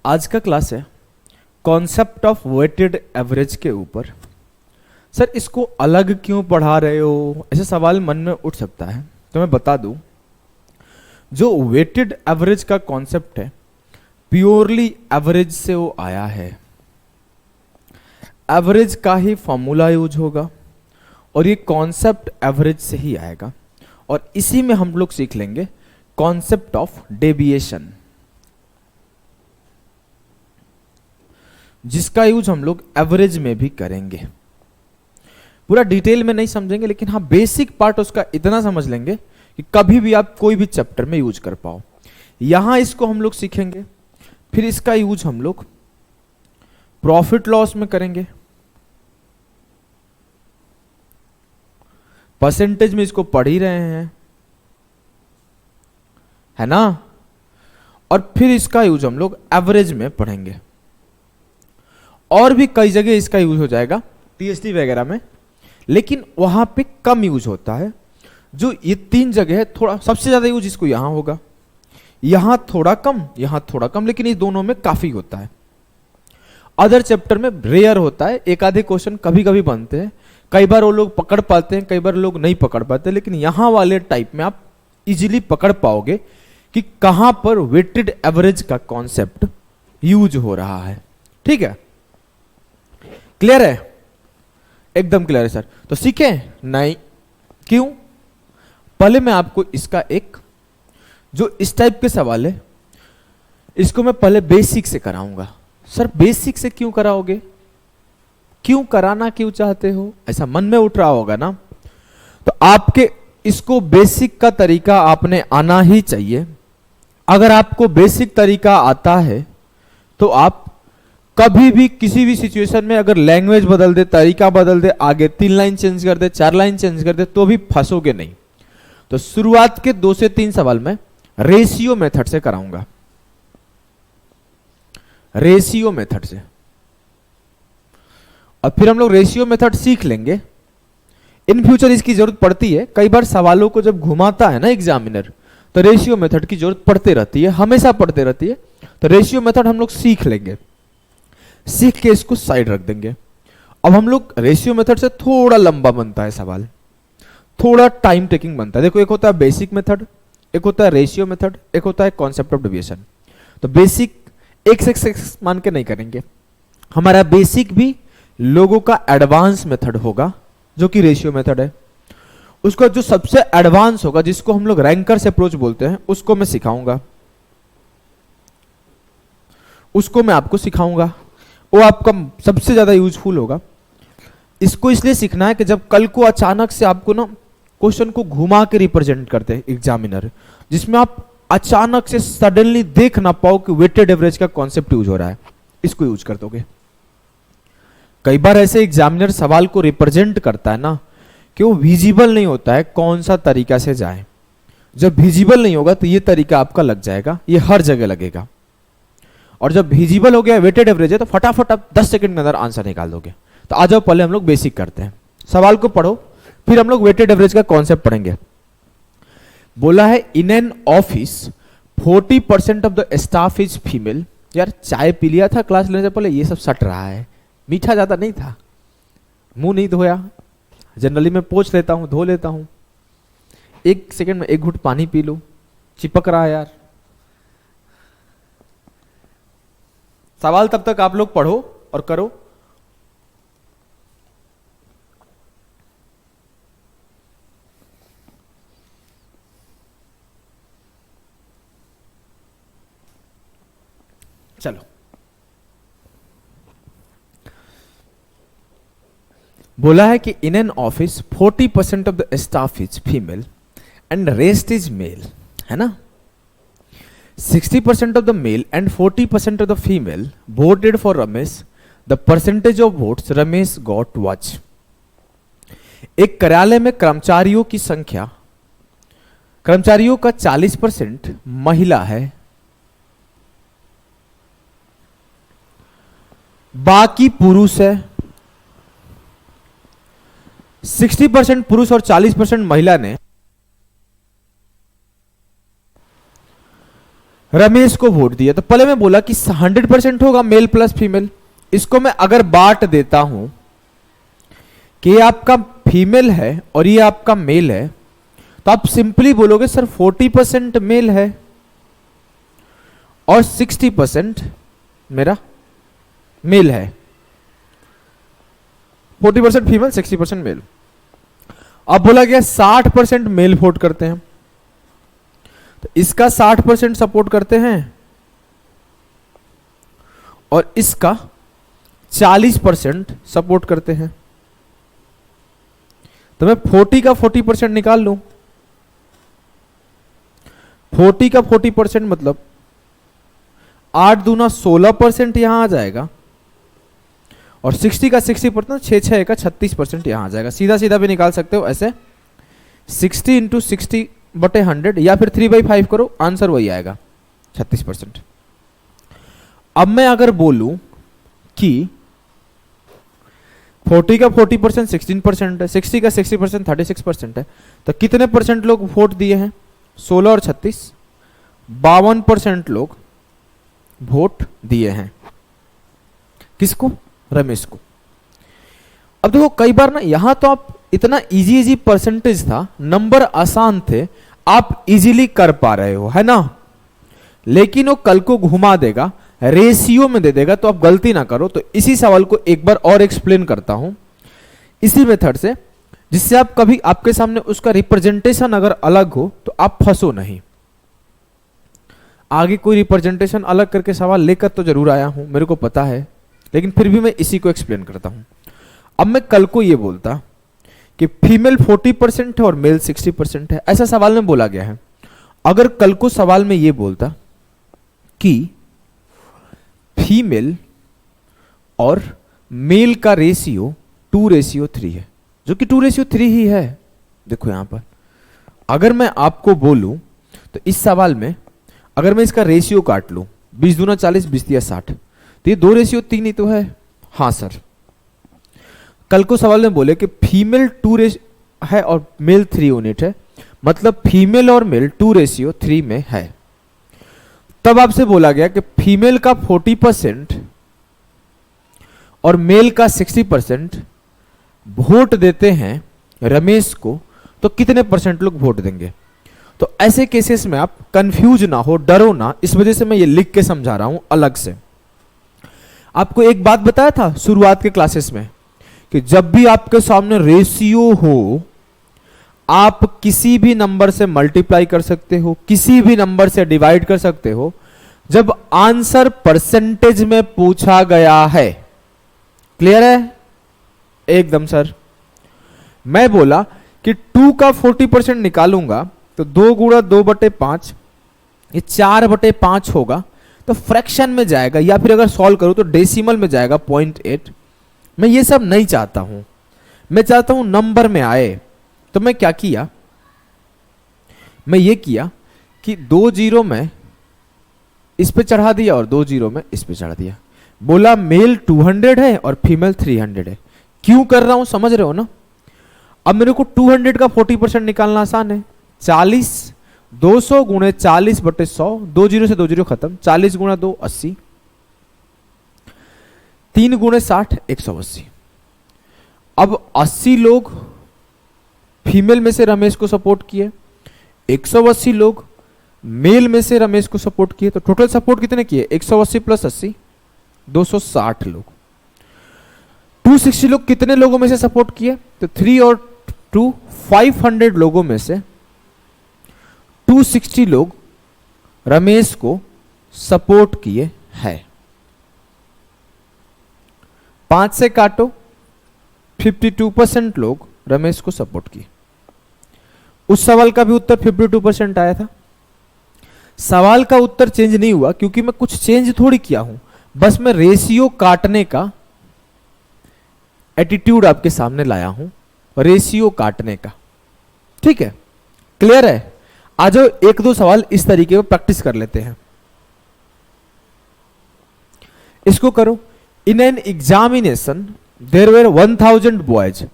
आज का क्लास है कॉन्सेप्ट ऑफ वेटेड एवरेज के ऊपर। सर इसको अलग क्यों पढ़ा रहे हो, ऐसे सवाल मन में उठ सकता है। तो मैं बता दूं, जो वेटेड एवरेज का कॉन्सेप्ट है प्योरली एवरेज से वो आया है। एवरेज का ही फॉर्मूला यूज होगा और ये कॉन्सेप्ट एवरेज से ही आएगा, और इसी में हम लोग सीख लेंगे कॉन्सेप्ट ऑफ डेविएशन, जिसका यूज हम लोग एवरेज में भी करेंगे। पूरा डिटेल में नहीं समझेंगे, लेकिन हाँ बेसिक पार्ट उसका इतना समझ लेंगे कि कभी भी आप कोई भी चैप्टर में यूज कर पाओ। यहां इसको हम लोग सीखेंगे, फिर इसका यूज हम लोग प्रॉफिट लॉस में करेंगे, परसेंटेज में इसको पढ़ ही रहे हैं, है ना। और फिर इसका यूज हम लोग एवरेज में पढ़ेंगे, और भी कई जगह इसका यूज हो जाएगा टीएसटी वगैरह में, लेकिन वहां पे कम यूज होता है। जो ये तीन जगह है थोड़ा सबसे ज्यादा यूज इसको यहां होगा, यहां थोड़ा कम, लेकिन इस दोनों में काफी होता है। अदर चैप्टर में रेयर होता है, एक आधे क्वेश्चन कभी कभी बनते हैं, कई बार वो लोग पकड़ पाते हैं, कई बार लोग नहीं पकड़ पाते, लेकिन यहां वाले टाइप में आप इजीली पकड़ पाओगे कि कहां पर वेटेड एवरेज का कॉन्सेप्ट यूज हो रहा है। ठीक है, क्लियर है? एकदम क्लियर है सर। तो सीखे नहीं, क्यों? पहले मैं आपको इसका एक जो इस टाइप के सवाल है इसको मैं पहले बेसिक से कराऊंगा। सर बेसिक से क्यों कराओगे, क्यों कराना क्यों चाहते हो, ऐसा मन में उठ रहा होगा ना। तो आपके इसको बेसिक का तरीका आपने आना ही चाहिए। अगर आपको बेसिक तरीका आता है तो आप कभी भी किसी भी सिचुएशन में अगर लैंग्वेज बदल दे, तरीका बदल दे, आगे 3 लाइन चेंज कर दे, 4 लाइन चेंज कर दे, तो भी फंसोगे नहीं। तो शुरुआत के 2 से 3 सवाल में रेशियो मेथड से कराऊंगा, रेशियो मेथड से, और फिर हम लोग रेशियो मेथड सीख लेंगे। इन फ्यूचर इसकी जरूरत पड़ती है, कई बार सवालों को जब घुमाता है ना एग्जामिनर, तो रेशियो मेथड की जरूरत पड़ते रहती है, हमेशा पड़ते रहती है। तो रेशियो मेथड हम लोग सीख लेंगे, सीख के इसको साइड रख देंगे। अब हम लोग रेशियो मेथड से थोड़ा लंबा बनता है सवाल, थोड़ा टाइम टेकिंग बनता है। देखो, एक होता है बेसिक मेथड, एक होता है रेशियो मेथड, एक होता है कॉन्सेप्ट ऑफ डेविएशन। तो बेसिक एक से मान के नहीं करेंगे, हमारा बेसिक भी लोगों का एडवांस मेथड होगा जो कि रेशियो मेथड है। उसका जो सबसे एडवांस होगा, जिसको हम लोग रैंकर से अप्रोच बोलते हैं, उसको मैं सिखाऊंगा, उसको मैं आपको सिखाऊंगा, वो आपका सबसे ज्यादा यूजफुल होगा। इसको इसलिए सीखना है कि जब कल को अचानक से आपको ना क्वेश्चन को घुमा के रिप्रेजेंट करते हैं एग्जामिनर, जिसमें आप अचानक से सडनली देख ना पाओ कि वेटेड एवरेज का कॉन्सेप्ट यूज हो रहा है, इसको यूज कर दोगे। कई बार ऐसे एग्जामिनर सवाल को रिप्रेजेंट करता है ना कि वो विजिबल नहीं होता है कौन सा तरीका से जाए। जब विजिबल नहीं होगा तो ये तरीका आपका लग जाएगा, ये हर जगह लगेगा। और जब विजिबल हो गया वेटेड एवरेज है तो फटाफट आप 10 सेकंड के अंदर आंसर निकाल दोगे। तो आ जाओ, पहले हम लोग बेसिक करते हैं, सवाल को पढ़ो, फिर हम लोग वेटेड एवरेज का कॉन्सेप्ट पढ़ेंगे। बोला है in an office 40% of the staff is female. यार चाय पी लिया था क्लास लेने से पहले, ये सब सट रहा है, मीठा ज्यादा नहीं था, मुंह नहीं धोया, जनरली मैं पोंछ लेता हूं, धो लेता हूं। 1 सेकंड में 1 घूंट पानी पी लो, चिपक रहा है यार। सवाल तब तक आप लोग पढ़ो और करो। चलो, बोला है कि in an office 40% of the staff is female and rest is male, है ना। 60% of the male and 40% of the female voted for Ramesh. The percentage of votes Ramesh got was. एक कार्यालय में कर्मचारियों की संख्या, कर्मचारियों का 40% महिला है, बाकी पुरुष है। 60% पुरुष और 40% महिला ने रमेश को वोट दिया, तो पहले मैं बोला कि 100% होगा मेल प्लस फीमेल। इसको मैं अगर बांट देता हूं कि ये आपका फीमेल है और ये आपका मेल है, तो आप सिंपली बोलोगे सर 40% मेल है और 60% मेरा मेल है। 40% फीमेल, 60% मेल। अब बोला गया 60% मेल वोट करते हैं, तो इसका 60% सपोर्ट करते हैं और इसका 40% सपोर्ट करते हैं। तो मैं 40 का 40% निकाल लूं। 40 का 40% मतलब 8 दूना 16% यहां आ जाएगा और 60 का 60%, 6 का 36% यहां आ जाएगा। सीधा सीधा भी निकाल सकते हो ऐसे, 60 इंटू 60/100 या फिर 3/5 करो, आंसर वही आएगा 36%। अब मैं अगर बोलूं कि 40 का 40% 16% है, 60 का 60% 36% है, तो कितने परसेंट लोग वोट दिए हैं? 16 और 36, 52% लोग वोट दिए हैं। किसको? रमेश को। अब देखो कई बार ना, यहां तो आप इतना इजी परसेंटेज था, नंबर आसान थे, आप इजीली कर पा रहे हो, है ना। लेकिन वो कल को घुमा देगा, रेशियो में दे देगा, तो आप गलती ना करो। तो इसी सवाल को एक बार और एक्सप्लेन करता हूं इसी मेथड से, जिससे आप कभी आपके सामने उसका रिप्रेजेंटेशन अगर अलग हो तो आप फंसो नहीं। आगे कोई रिप्रेजेंटेशन अलग करके सवाल लेकर तो जरूर आया हूं, मेरे को पता है, लेकिन फिर भी मैं इसी को एक्सप्लेन करता हूं। अब मैं कल को यह बोलता कि फीमेल 40% है और मेल 60% है, ऐसा सवाल में बोला गया है। अगर कल को सवाल में यह बोलता कि फीमेल और मेल का रेशियो 2:3 है, जो कि 2:3 ही है। देखो यहां पर अगर मैं आपको बोलूं तो इस सवाल में अगर मैं इसका रेशियो काट लूं, 20 दूना 40, 20 दिया 60, तो ये 2:3 ही तो है। हां सर। कल को सवाल में बोले कि फीमेल 2 है और मेल 3 यूनिट है, मतलब फीमेल और मेल 2:3 में है। तब आपसे बोला गया कि फीमेल का 40% और मेल का 60% वोट देते हैं रमेश को, तो कितने परसेंट लोग वोट देंगे? तो ऐसे केसेस में आप कंफ्यूज ना हो, डरो ना, इस वजह से मैं ये लिख के समझा रहा हूं अलग से। आपको एक बात बताया था शुरुआत के क्लासेस में कि जब भी आपके सामने रेशियो हो, आप किसी भी नंबर से मल्टीप्लाई कर सकते हो, किसी भी नंबर से डिवाइड कर सकते हो, जब आंसर परसेंटेज में पूछा गया है। क्लियर है? एकदम सर। मैं बोला कि 2 का 40% निकालूंगा तो 2 गुणा 2/5, ये 4/5 होगा, तो फ्रैक्शन में जाएगा, या फिर अगर सॉल्व करूं तो डेसिमल में जाएगा 0.8। मैं ये सब नहीं चाहता हूं, मैं चाहता हूं नंबर में आए। तो मैं क्या किया, मैं ये किया कि 2 जीरो में इस पे चढ़ा दिया और 2 जीरो में इस पे चढ़ा दिया। बोला मेल 200 है और फीमेल 300 है। क्यों कर रहा हूं समझ रहे हो ना। अब मेरे को 200 का 40% निकालना आसान है। 40, 200 गुणे 40/100, 2 जीरो से 2 जीरो खत्म, 40 गुणा 2 80, 3 गुणे 60 180। अब 80 लोग फीमेल में से रमेश को सपोर्ट किए, 180 लोग मेल में से रमेश को सपोर्ट किए, तो टोटल सपोर्ट कितने किए? 180 प्लस 80 260 लोग। 260 लोग कितने लोगों में से सपोर्ट किए? तो 3 और 2 500 लोगों में से 260 लोग रमेश को सपोर्ट किए हैं। 5 से काटो, 52% लोग रमेश को सपोर्ट किए। उस सवाल का भी उत्तर 52% आया था। सवाल का उत्तर चेंज नहीं हुआ क्योंकि मैं कुछ चेंज थोड़ी किया हूं, बस मैं रेशियो काटने का एटीट्यूड आपके सामने लाया हूं, रेशियो काटने का। ठीक है, क्लियर है? आ जाओ 1-2 सवाल इस तरीके में प्रैक्टिस कर लेते हैं। इसको करो। In an examination there were 1000 boys.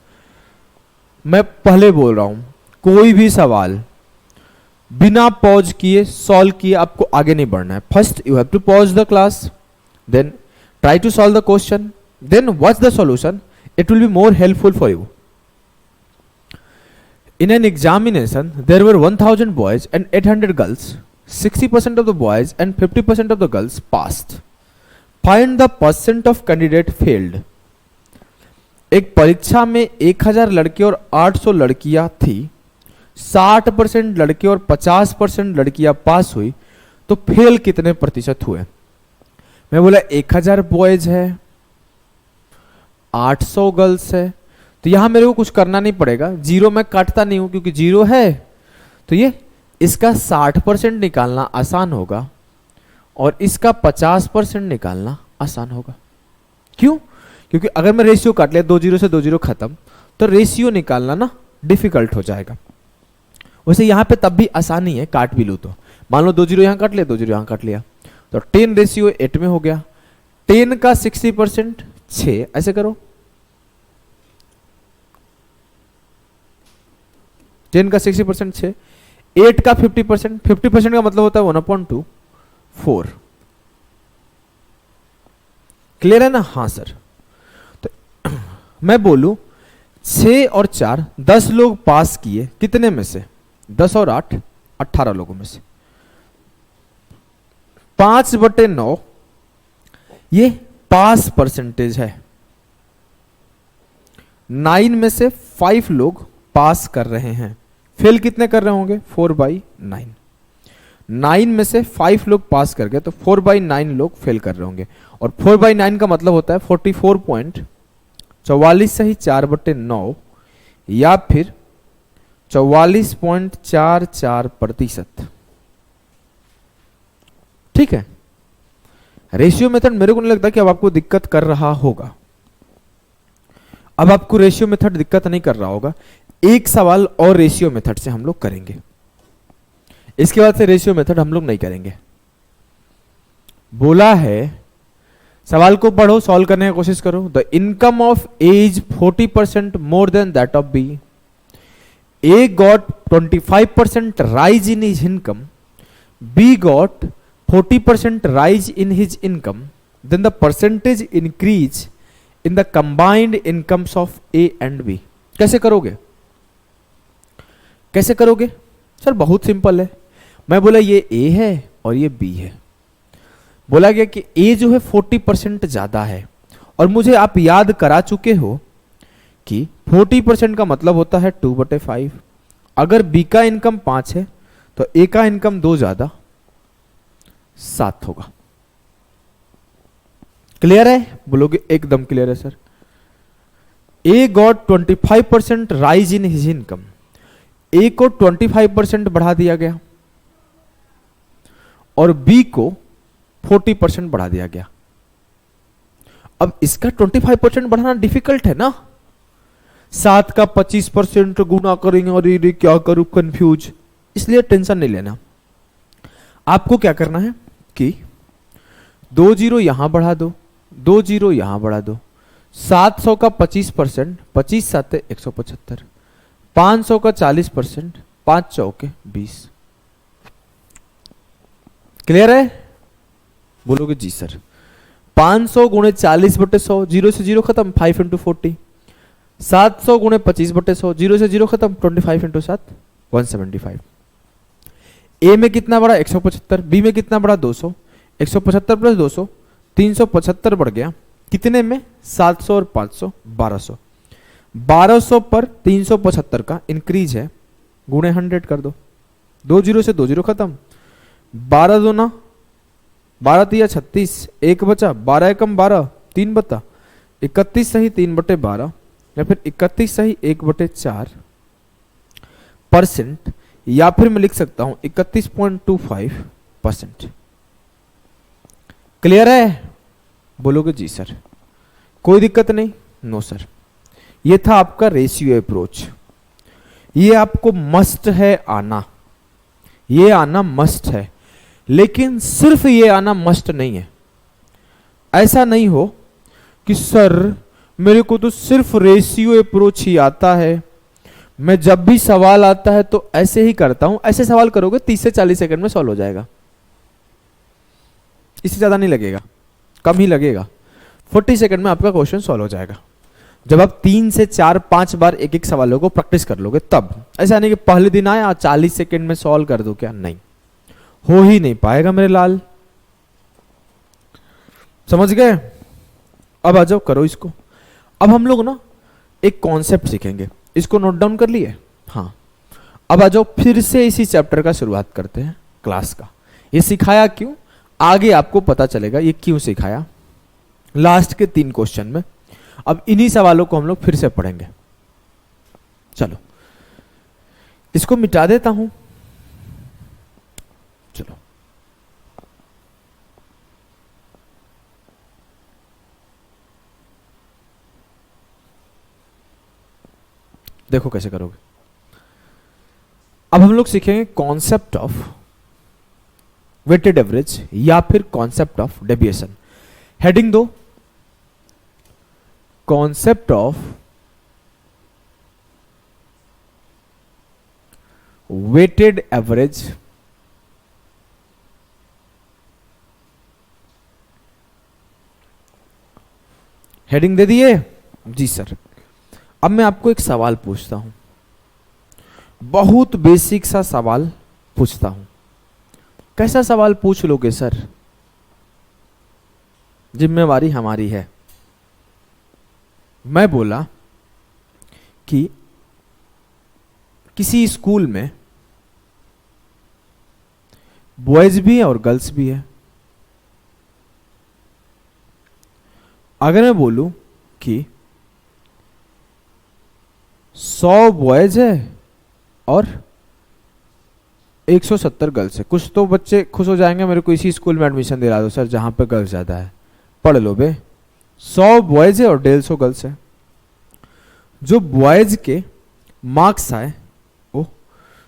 मैं पहले बोल रहा हूं, कोई भी सवाल बिना पॉज किए सॉल्व किए आपको आगे नहीं बढ़ना है. First you have to pause the class, then try to solve the question, then watch the solution. It will be more helpful for you. In an examination, there were 1000 boys and 800 girls. 60% of the boys and 50% of the girls passed. Find the percent of candidate failed. एक परीक्षा में 1000 लड़के और 800 लड़कियां थी. 60% लड़के और 50% लड़कियां पास हुई, तो फेल कितने प्रतिशत हुए? मैं बोला 1000 बॉयज है, 800 गर्ल्स है, तो यहां मेरे को कुछ करना नहीं पड़ेगा. जीरो मैं काटता नहीं हूं क्योंकि जीरो है, तो ये इसका 60% निकालना आसान होगा और इसका 50% निकालना आसान होगा. क्यों? क्योंकि अगर मैं रेशियो काट लिया 2 जीरो से 2 जीरो खत्म, तो रेशियो निकालना ना डिफिकल्ट हो जाएगा. वैसे यहां पे तब भी आसानी है, काट भी लू तो. मान लो 2 जीरो यहां काट लिया, 2 जीरो यहां काट लिया, तो 10 रेशियो 8 में हो गया. 10 का 60% 6, ऐसे करो. 10 का 60% 6, 8 का 50%, 50% का मतलब होता है 1/2, 4. क्लियर है ना? हाँ सर. तो मैं बोलूं 6 और 4, 10 लोग पास किए, कितने में से? 10 और 8, 18 लोगों में से. 5/9 ये पास परसेंटेज है. 9 में से 5 लोग पास कर रहे हैं. फेल कितने कर रहे होंगे? 4/9. 9 में से 5 लोग पास कर गए, तो 4/9 लोग फेल कर रहे होंगे. और 4/9 का मतलब होता है 44 सही 4/9 या फिर 44.44%. ठीक है. रेशियो मेथड मेरे को नहीं लगता कि अब आपको दिक्कत कर रहा होगा. अब आपको रेशियो मेथड दिक्कत नहीं कर रहा होगा. एक सवाल और रेशियो मेथड से हम लोग करेंगे, इसके बाद से रेशियो मेथड हम लोग नहीं करेंगे. बोला है सवाल को पढ़ो, सॉल्व करने की कोशिश करो. The income of as 40% more than that of B. A got 25% rise in his income, B got 40% rise in his income, then the percentage increase in the combined incomes of A and B. कैसे करोगे? कैसे करोगे sir? बहुत simple है. मैं बोला ये A है और ये B है. बोला गया कि A जो है 40% ज्यादा है, और मुझे आप याद करा चुके हो कि 40% का मतलब होता है 2/5. अगर B का इनकम 5 है तो A का इनकम 2 ज्यादा 7 होगा. क्लियर है? बोलोगे एकदम क्लियर है sir. A got 25% rise in his income. A को 25% बढ़ा दिया गया और बी को 40% बढ़ा दिया गया. अब इसका 25% बढ़ाना डिफिकल्ट है ना. 7 का 25% गुना करेंगे और ये क्या करूं, कंफ्यूज. इसलिए टेंशन नहीं लेना. आपको क्या करना है कि 2 जीरो यहां बढ़ा दो, 2 जीरो यहां बढ़ा दो. 700 का 25%, 25 7 175. 500 का 40%, 5 चौके 20. क्लियर है? बोलोगे जी सर. 500 गुणे 40/100, 0 से 0 खत्म, 5 × 40. 700 गुणे 25/100, 0 से 0 खत्म, 25 × 7 175. ए में कितना बढ़ा? 175. बी में कितना बढ़ा? 200. 175 + 200 375 बढ़ गया. कितने में? 700 और 500 1200. 1200 पर 375 का इंक्रीज है, गुणे 100 कर दो. 2 जीरो से 2 जीरो खत्म. 12 दूना 12 तिया 36, 1 बचा. 12 एकम 12, 3 बता. 31 सही 3/12 या फिर 31 सही 1/4%, या फिर मैं लिख सकता हूं 31.25%. क्लियर है? बोलोगे जी सर. कोई दिक्कत नहीं? No sir. ये था आपका रेशियो अप्रोच. ये आपको मस्ट है आना, ये आना मस्ट है. लेकिन सिर्फ ये आना मस्ट नहीं है. ऐसा नहीं हो कि सर मेरे को तो सिर्फ रेशियो अप्रोच ही आता है, मैं जब भी सवाल आता है तो ऐसे ही करता हूं, ऐसे सवाल करोगे 30 से 40 सेकंड में सॉल्व हो जाएगा, इससे ज्यादा नहीं लगेगा, कम ही लगेगा। 40 सेकंड में आपका क्वेश्चन सॉल्व हो जाएगा जब आप 3 से 4 5 बार एक एक सवालों को प्रैक्टिस कर लोगे तब। ऐसा नहीं कि पहले दिन आया 40 सेकंड में सॉल्व कर दो, क्या नहीं, हो ही नहीं पाएगा मेरे लाल, समझ गए। अब आ जाओ करो इसको। अब हम लोग ना एक कॉन्सेप्ट सीखेंगे, इसको नोट डाउन कर लिए, हाँ। अब आ जाओ फिर से इसी चैप्टर का शुरुआत करते हैं क्लास का। ये सिखाया क्यों, आगे आपको पता चलेगा ये क्यों सिखाया, लास्ट के 3 क्वेश्चन में। अब इन्हीं सवालों को हम लोग फिर से पढ़ेंगे। चलो इसको मिटा देता हूं, चलो देखो कैसे करोगे। अब हम लोग सीखेंगे कॉन्सेप्ट ऑफ वेटेड एवरेज या फिर कॉन्सेप्ट ऑफ डेविएशन। हेडिंग दो, concept of weighted average heading दे दिए जी सर। अब मैं आपको एक सवाल पूछता हूं, बहुत बेसिक सा सवाल पूछता हूं। कैसा सवाल पूछ लोगे सर, जिम्मेवारी हमारी है। मैं बोला कि किसी स्कूल में बॉयज भी है और गर्ल्स भी है। अगर मैं बोलूं कि 100 बॉयज है और 170 गर्ल्स है, कुछ तो बच्चे खुश हो जाएंगे, मेरे को इसी स्कूल में एडमिशन दिला दो सर जहां पे गर्ल्स ज्यादा है। पढ़ लो बे, 100 बॉयज है और 150 गर्ल्स है। जो बॉयज के मार्क्स आए वो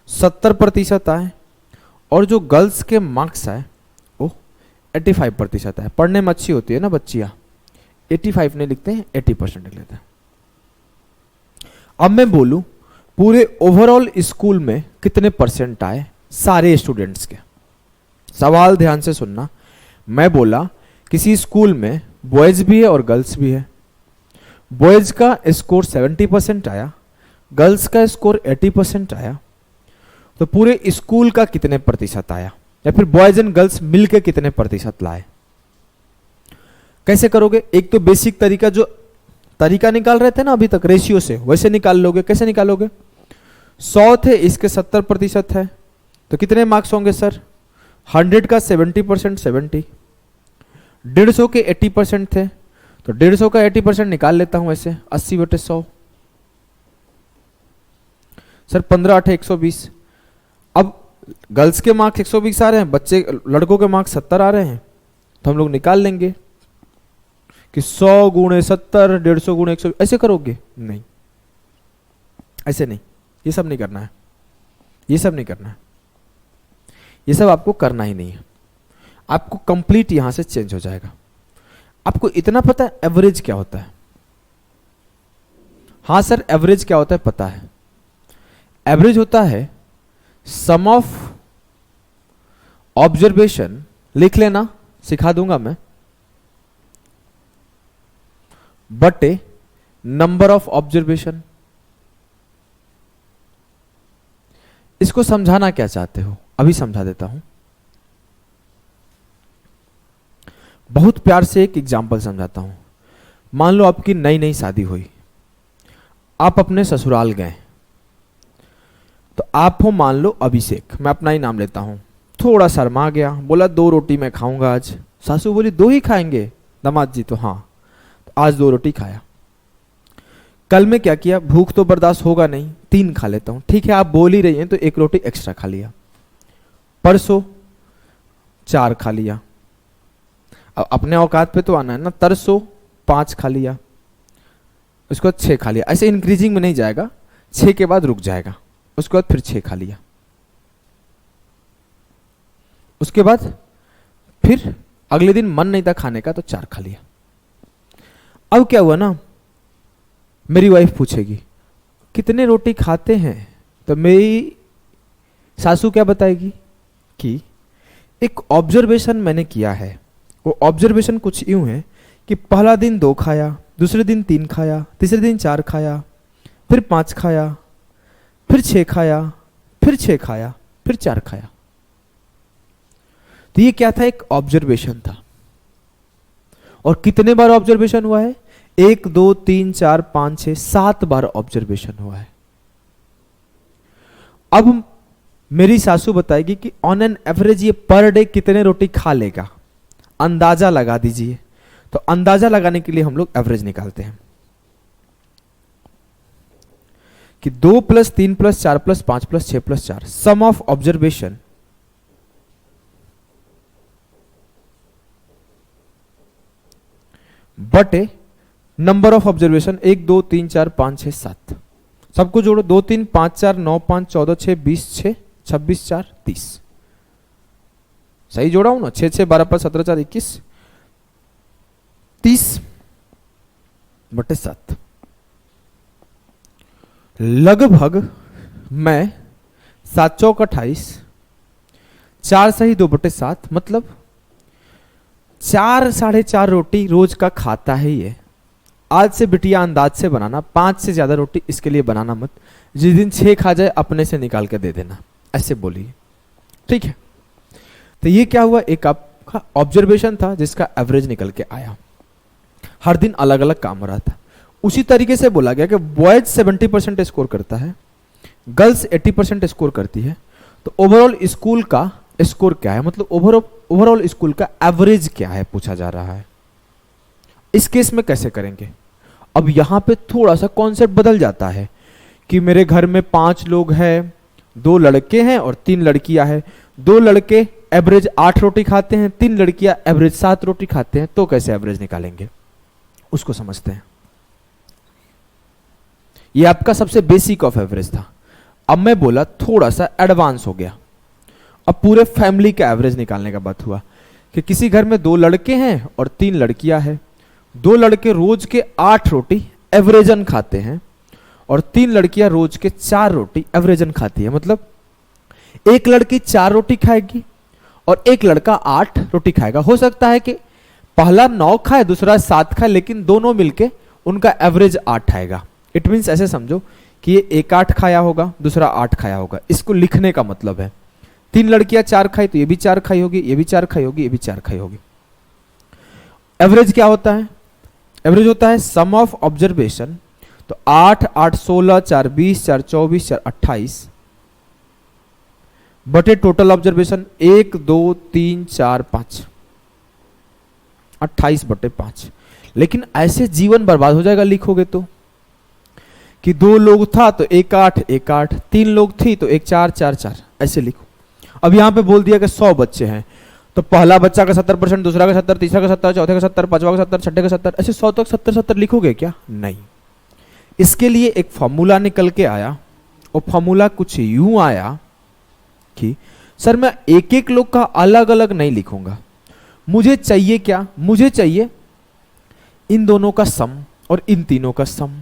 70% आए और जो गर्ल्स के मार्क्स आए वो 85% आए। पढ़ने में अच्छी होती है ना बच्चियां, 85 नहीं लिखते हैं, 80% लिख लेते हैं। अब मैं बोलूं पूरे ओवरऑल स्कूल में कितने परसेंट आए सारे स्टूडेंट्स के। सवाल ध्यान से सुनना। मैं बोला किसी स्कूल में बॉयज भी है और गर्ल्स भी है। बॉयज का स्कोर 70% आया, गर्ल्स का स्कोर 80% आया, तो पूरे स्कूल का कितने प्रतिशत आया, या फिर बॉयज एंड गर्ल्स मिलकर कितने प्रतिशत लाए। कैसे करोगे, एक तो बेसिक तरीका जो तरीका निकाल रहे थे ना अभी तक रेशियो से, वैसे निकाल लोगे। कैसे निकालोगे, 100 थे, इसके 70% है, तो कितने मार्क्स होंगे सर। 100 का 70% 70, 150 के 80% थे, तो 150 का 80% निकाल लेता हूं ऐसे, 80/100 सर, 15 8 120। अब गर्ल्स के मार्क्स 120 आ रहे हैं, बच्चे लड़कों के मार्क्स 70 आ रहे हैं, तो हम लोग निकाल लेंगे कि 100 गुणे 70, 150 गुणे 120। ऐसे करोगे, नहीं ऐसे नहीं, ये सब नहीं करना है, ये सब नहीं करना है, ये सब आपको करना ही नहीं है। आपको कंप्लीट यहां से चेंज हो जाएगा। आपको इतना पता है एवरेज क्या होता है। हां सर एवरेज क्या होता है पता है। एवरेज होता है सम ऑफ ऑब्जर्वेशन, लिख लेना, सिखा दूंगा मैं, बटे नंबर ऑफ ऑब्जर्वेशन। इसको समझाना क्या चाहते हो अभी समझा देता हूं। बहुत प्यार से एक एग्जाम्पल समझाता हूं। मान लो आपकी नई नई शादी हुई, आप अपने ससुराल गए, तो आप हो मान लो अभिषेक, मैं अपना ही नाम लेता हूं। थोड़ा शर्मा गया, बोला 2 रोटी मैं खाऊंगा आज। सासू बोली 2 ही खाएंगे दामाद जी, तो हाँ, तो आज 2 रोटी खाया। कल में क्या किया, भूख तो बर्दाश्त होगा नहीं, 3 खा लेता हूं। ठीक है आप बोल ही रही हैं तो 1 रोटी एक्स्ट्रा खा लिया। परसों 4 खा लिया। अब अपने औकात पे तो आना है ना, तरसों 5 खा लिया, उसके बाद 6 खा लिया। ऐसे इंक्रीजिंग में नहीं जाएगा, 6 के बाद रुक जाएगा, उसके बाद फिर 6 खा लिया, उसके बाद फिर अगले दिन मन नहीं था खाने का तो 4 खा लिया। अब क्या हुआ ना, मेरी वाइफ पूछेगी कितने रोटी खाते हैं, तो मेरी सासू क्या बताएगी कि एक ऑब्जर्वेशन मैंने किया है। वो ऑब्जर्वेशन कुछ यूं है कि पहला दिन 2 खाया, दूसरे दिन 3 खाया, तीसरे दिन 4 खाया, फिर 5 खाया, फिर 6 खाया, फिर 6 खाया, फिर 4 खाया। तो ये क्या था, एक ऑब्जर्वेशन था। और कितने बार ऑब्जर्वेशन हुआ है, 1 2 3 4 5 6 7 बार ऑब्जर्वेशन हुआ है। अब मेरी सासू बताएगी कि ऑन एन एवरेज ये पर डे कितने रोटी खा लेगा, अंदाजा लगा दीजिए। तो अंदाजा लगाने के लिए हम लोग एवरेज निकालते हैं कि 2 + 3 + 4 + 5 + 6 + 4 सम ऑफ ऑब्जर्वेशन बटे नंबर ऑफ ऑब्जर्वेशन 1 2 3 4 5 6 7। सबको जोड़ो, 2 3 5 4 9 5 14 6 20 6 26 4 30। सही जोड़ा हूं ना, 6 6 12 5 17 4 21 30 बटे 7। लगभग मैं 7 चौक 28, 4 सही 2 बटे 7, मतलब 4 साढ़े 4 रोटी रोज का खाता है ये। आज से बिटिया अंदाज से बनाना, 5 से ज्यादा रोटी इसके लिए बनाना मत। जिस दिन 6 खा जाए अपने से निकाल के दे देना, ऐसे बोलिए, ठीक है। तो ये क्या हुआ, एक आपका ऑब्जर्वेशन था जिसका एवरेज निकल के आया। हर दिन अलग अलग काम हो रहा था। उसी तरीके से बोला गया कि बॉयज 70% स्कोर करता है, गर्ल्स 80% स्कोर करती है, तो ओवरऑल स्कूल का स्कोर क्या है, मतलब ओवरऑल स्कूल का एवरेज क्या है पूछा जा रहा है। इस केस में कैसे करेंगे, अब यहां पे थोड़ा सा कॉन्सेप्ट बदल जाता है कि मेरे घर में 5 लोग हैं, 2 लड़के हैं और 3 लड़कियां हैं। 2 लड़के एवरेज 8 रोटी खाते हैं, 3 लड़कियां एवरेज 7 रोटी खाते हैं, तो कैसे एवरेज निकालेंगे उसको समझते हैं। ये आपका सबसे बेसिक ऑफ एवरेज था। अब मैं बोला थोड़ा सा एडवांस हो गया, अब पूरे फैमिली का एवरेज निकालने का बात हुआ कि किसी घर में 2 लड़के हैं और 3 लड़कियां हैं। 2 लड़के रोज के 8 रोटी एवरेजन खाते हैं और 3 लड़कियां रोज के 4 रोटी एवरेजन खाती है। मतलब एक लड़की 4 रोटी खाएगी और एक लड़का 8 रोटी खाएगा। हो सकता है कि पहला 9 खाए, दूसरा 7 खाए, लेकिन दोनों मिलके उनका एवरेज 8 आएगा। इट मीन्स ऐसे समझो कि ये एक 8 खाया होगा, दूसरा 8 खाया होगा। इसको लिखने का मतलब है 3 लड़कियां 4 खाई तो ये भी 4 खाई होगी, ये भी 4 खाई होगी, ये भी 4 खाई होगी। एवरेज क्या होता है, एवरेज होता है सम ऑफ ऑब्जर्वेशन। तो 8 8 16 4 20 4 24 4 28 बटे टोटल ऑब्जर्वेशन 1 2 3 4 5 28 बटे 5। लेकिन ऐसे जीवन बर्बाद हो जाएगा लिखोगे तो, कि 2 लोग था तो 1 8 1 8, 3 लोग थी तो 1 4 4 4, ऐसे लिखो। अब यहां पे बोल दिया कि 100 बच्चे हैं, तो पहला बच्चा का 70%, दूसरा का 70, तीसरा का 70, चौथे का 70, पांचवा का 70, छठे का 70, ऐसे 100 तक 70 70 लिखोगे क्या? नहीं। इसके लिए एक फॉर्मूला निकल के आया, और फॉर्मूला कुछ यूं आया कि सर मैं एक एक लोग का अलग अलग नहीं लिखूंगा, मुझे चाहिए क्या, मुझे चाहिए इन दोनों का सम और इन तीनों का सम।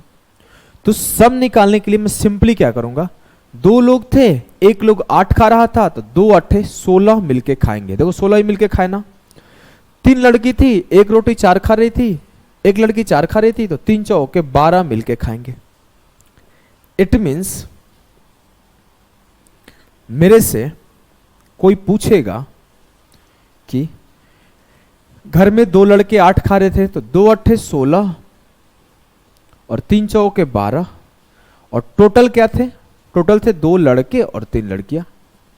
तो सम निकालने के लिए मैं सिंपली क्या करूंगा, 2 लोग थे, एक लोग 8 खा रहा था, तो 2 8 16 मिलके खाएंगे। देखो 16 ही मिलके खाए ना। 3 लड़की थी, एक रोटी 4 खा रही थी, एक लड़की 4 खा रही थी, तो 3 चौके 12 मिलके खाएंगे। इट मीन्स मेरे से कोई पूछेगा कि घर में 2 लड़के 8 खा रहे थे, तो 2 8 16 और 3 चौके 12, और टोटल क्या थे, टोटल थे 2 लड़के और 3 लड़कियां,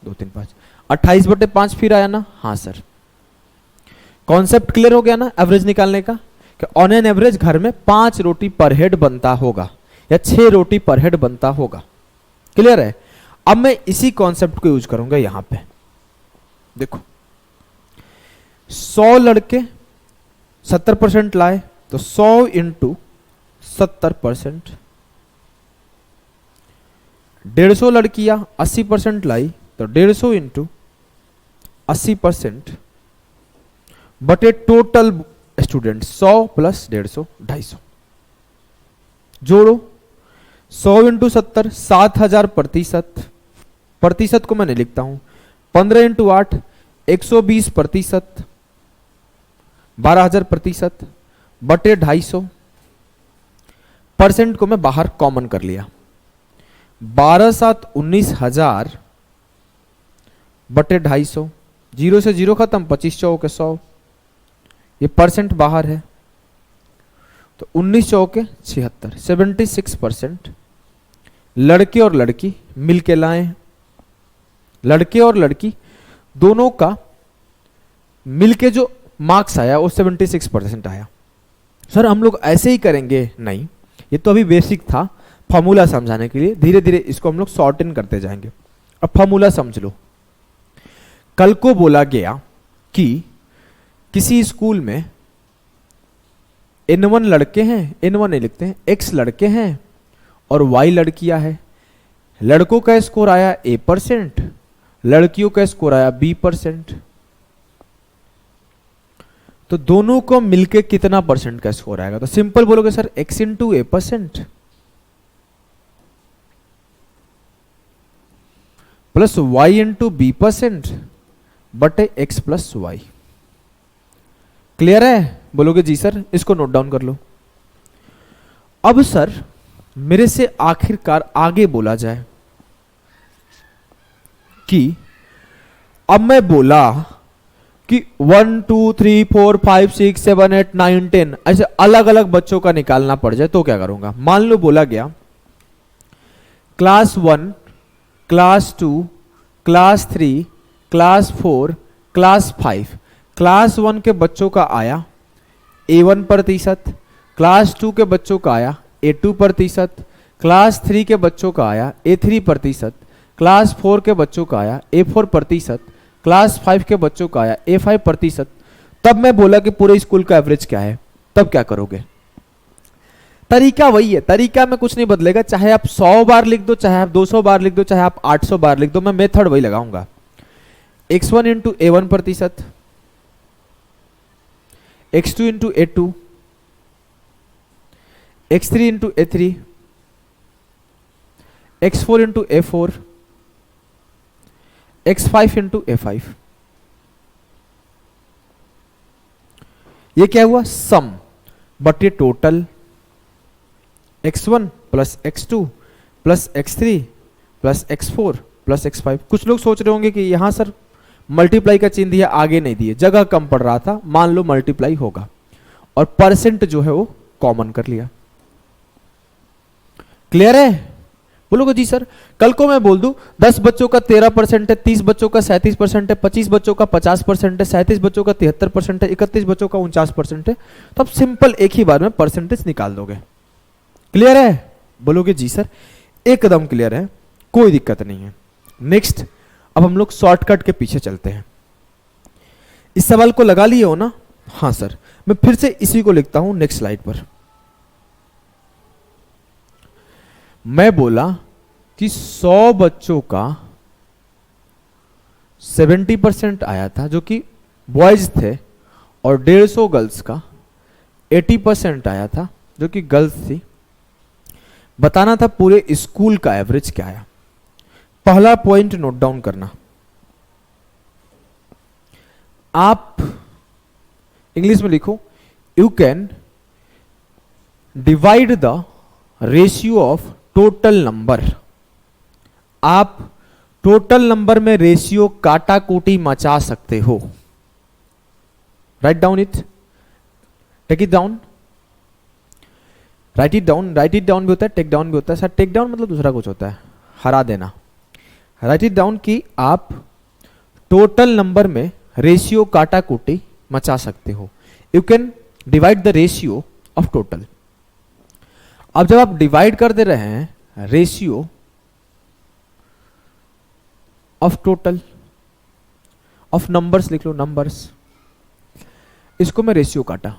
2 3 5, 28 बटे 5 फिर आया ना। हाँ सर, कॉन्सेप्ट क्लियर हो गया ना एवरेज निकालने का, कि ऑन एन एवरेज घर में 5 रोटी पर हेड बनता होगा या 6 रोटी पर हेड बनता होगा। क्लियर है? अब मैं इसी कॉन्सेप्ट को यूज करूंगा यहां पे। देखो 100 लड़के 70% लाए, तो 100 इंटू 70%, 150 लड़कियां 80% लाई, तो 150 इंटू 80% बटे टोटल स्टूडेंट 100 प्लस 150 250। जोड़ो 100 इंटू 70 7000 प्रतिशत, प्रतिशत को मैं नहीं लिखता हूं, 15 इंटू 8 120 प्रतिशत, 12000 प्रतिशत बटे 250, परसेंट को मैं बाहर कॉमन कर लिया, 12 7 19,000 बटे 250, 0 से 0 खत्म, 25 चौके 100, ये परसेंट बाहर है तो 19 चौके 76, 76% लड़के और लड़की मिलके लाए, लड़के और लड़की दोनों का मिलके जो मार्क्स आया वो 76% आया। सर हम लोग ऐसे ही करेंगे? नहीं, ये तो अभी बेसिक था फॉर्मूला समझाने के लिए, धीरे धीरे इसको हम लोग सॉर्ट इन करते जाएंगे। अब फॉर्मूला समझ लो। कल को बोला गया कि किसी स्कूल में N1 लड़के हैं, N1 नहीं लिखते हैं, X लड़के हैं और Y लड़कियां हैं। लड़कों का स्कोर आया A%, लड़कियों का स्कोर आया B%। तो दोनों को मिलके कितना परसेंट का स्कोर आएगा? तो सिंपल बोलोगे sir X into A% plus Y into B% बटे X प्लस Y। क्लियर है? बोलोगे जी सर, इसको नोट डाउन कर लो। अब सर मेरे से आखिरकार आगे बोला जाए कि अब मैं बोला कि 1 2 3 4 5 6 7 8 9 10 ऐसे अलग अलग बच्चों का निकालना पड़ जाए तो क्या करूंगा? मान लो बोला गया class 1, class 2, class 3, class 4, class 5। Class 1 के बच्चों का आया A1%, क्लास 2 के बच्चों का आया A2%, क्लास 3 के बच्चों का आया A3%, क्लास 4 के बच्चों का आया A4%, क्लास 5 के बच्चों का आया A5%। तब मैं बोला कि पूरे स्कूल का एवरेज क्या है। तब क्या करोगे? तरीका वही है, तरीका में कुछ नहीं बदलेगा, चाहे आप 100 बार लिख दो, चाहे आप 200 बार लिख दो, चाहे आप 800 बार लिख दो, मैं मेथड वही लगाऊंगा। X1 into A1%, X2 into A2, X3 into A3, X4 into A4, X5 into A5। ये क्या हुआ? सम बटे total X1 plus X2 plus X3 plus X4 plus X5। कुछ लोग सोच रहे होंगे कि यहां सर मल्टीप्लाई का चिन्ह दिया, आगे नहीं दिए, जगह कम पड़ रहा था, मान लो मल्टीप्लाई होगा और परसेंट जो है वो कॉमन कर लिया। क्लियर है? बोलोगे जी सर। कल को मैं बोल दूं 10 बच्चों का 13% है, 30 बच्चों का 37% है, 25 बच्चों का 50% है, 37 बच्चों का 73% है, 31 बच्चों का 49% है, तो आप सिंपल एक ही बार में परसेंटेज निकाल दोगे। क्लियर है? बोलोगे जी सर एकदम क्लियर है, कोई दिक्कत नहीं है। नेक्स्ट, अब हम लोग शॉर्टकट के पीछे चलते हैं। इस सवाल को लगा लिए हो ना? हाँ सर, मैं फिर से इसी को लिखता हूं नेक्स्ट स्लाइड पर। मैं बोला कि 100 बच्चों का 70% आया था जो कि बॉयज थे और 150 गर्ल्स का 80% आया था जो कि गर्ल्स थी। बताना था पूरे स्कूल का एवरेज क्या आया। पहला पॉइंट नोट डाउन करना, आप इंग्लिश में लिखो, you can divide the ratio of total number. आप टोटल नंबर में रेशियो काटा कूटी मचा सकते हो। Write down it, take it down, write it down. Write it down भी होता है, टेक डाउन भी होता है। सर टेक डाउन मतलब दूसरा कुछ होता है, हरा देना। राइट इट डाउन कि आप टोटल नंबर में रेशियो काटा कूटी मचा सकते हो। You can divide the ratio of total. अब जब आप डिवाइड कर दे रहे हैं ratio of total of numbers, लिख लो नंबर्स, इसको मैं रेशियो काटा,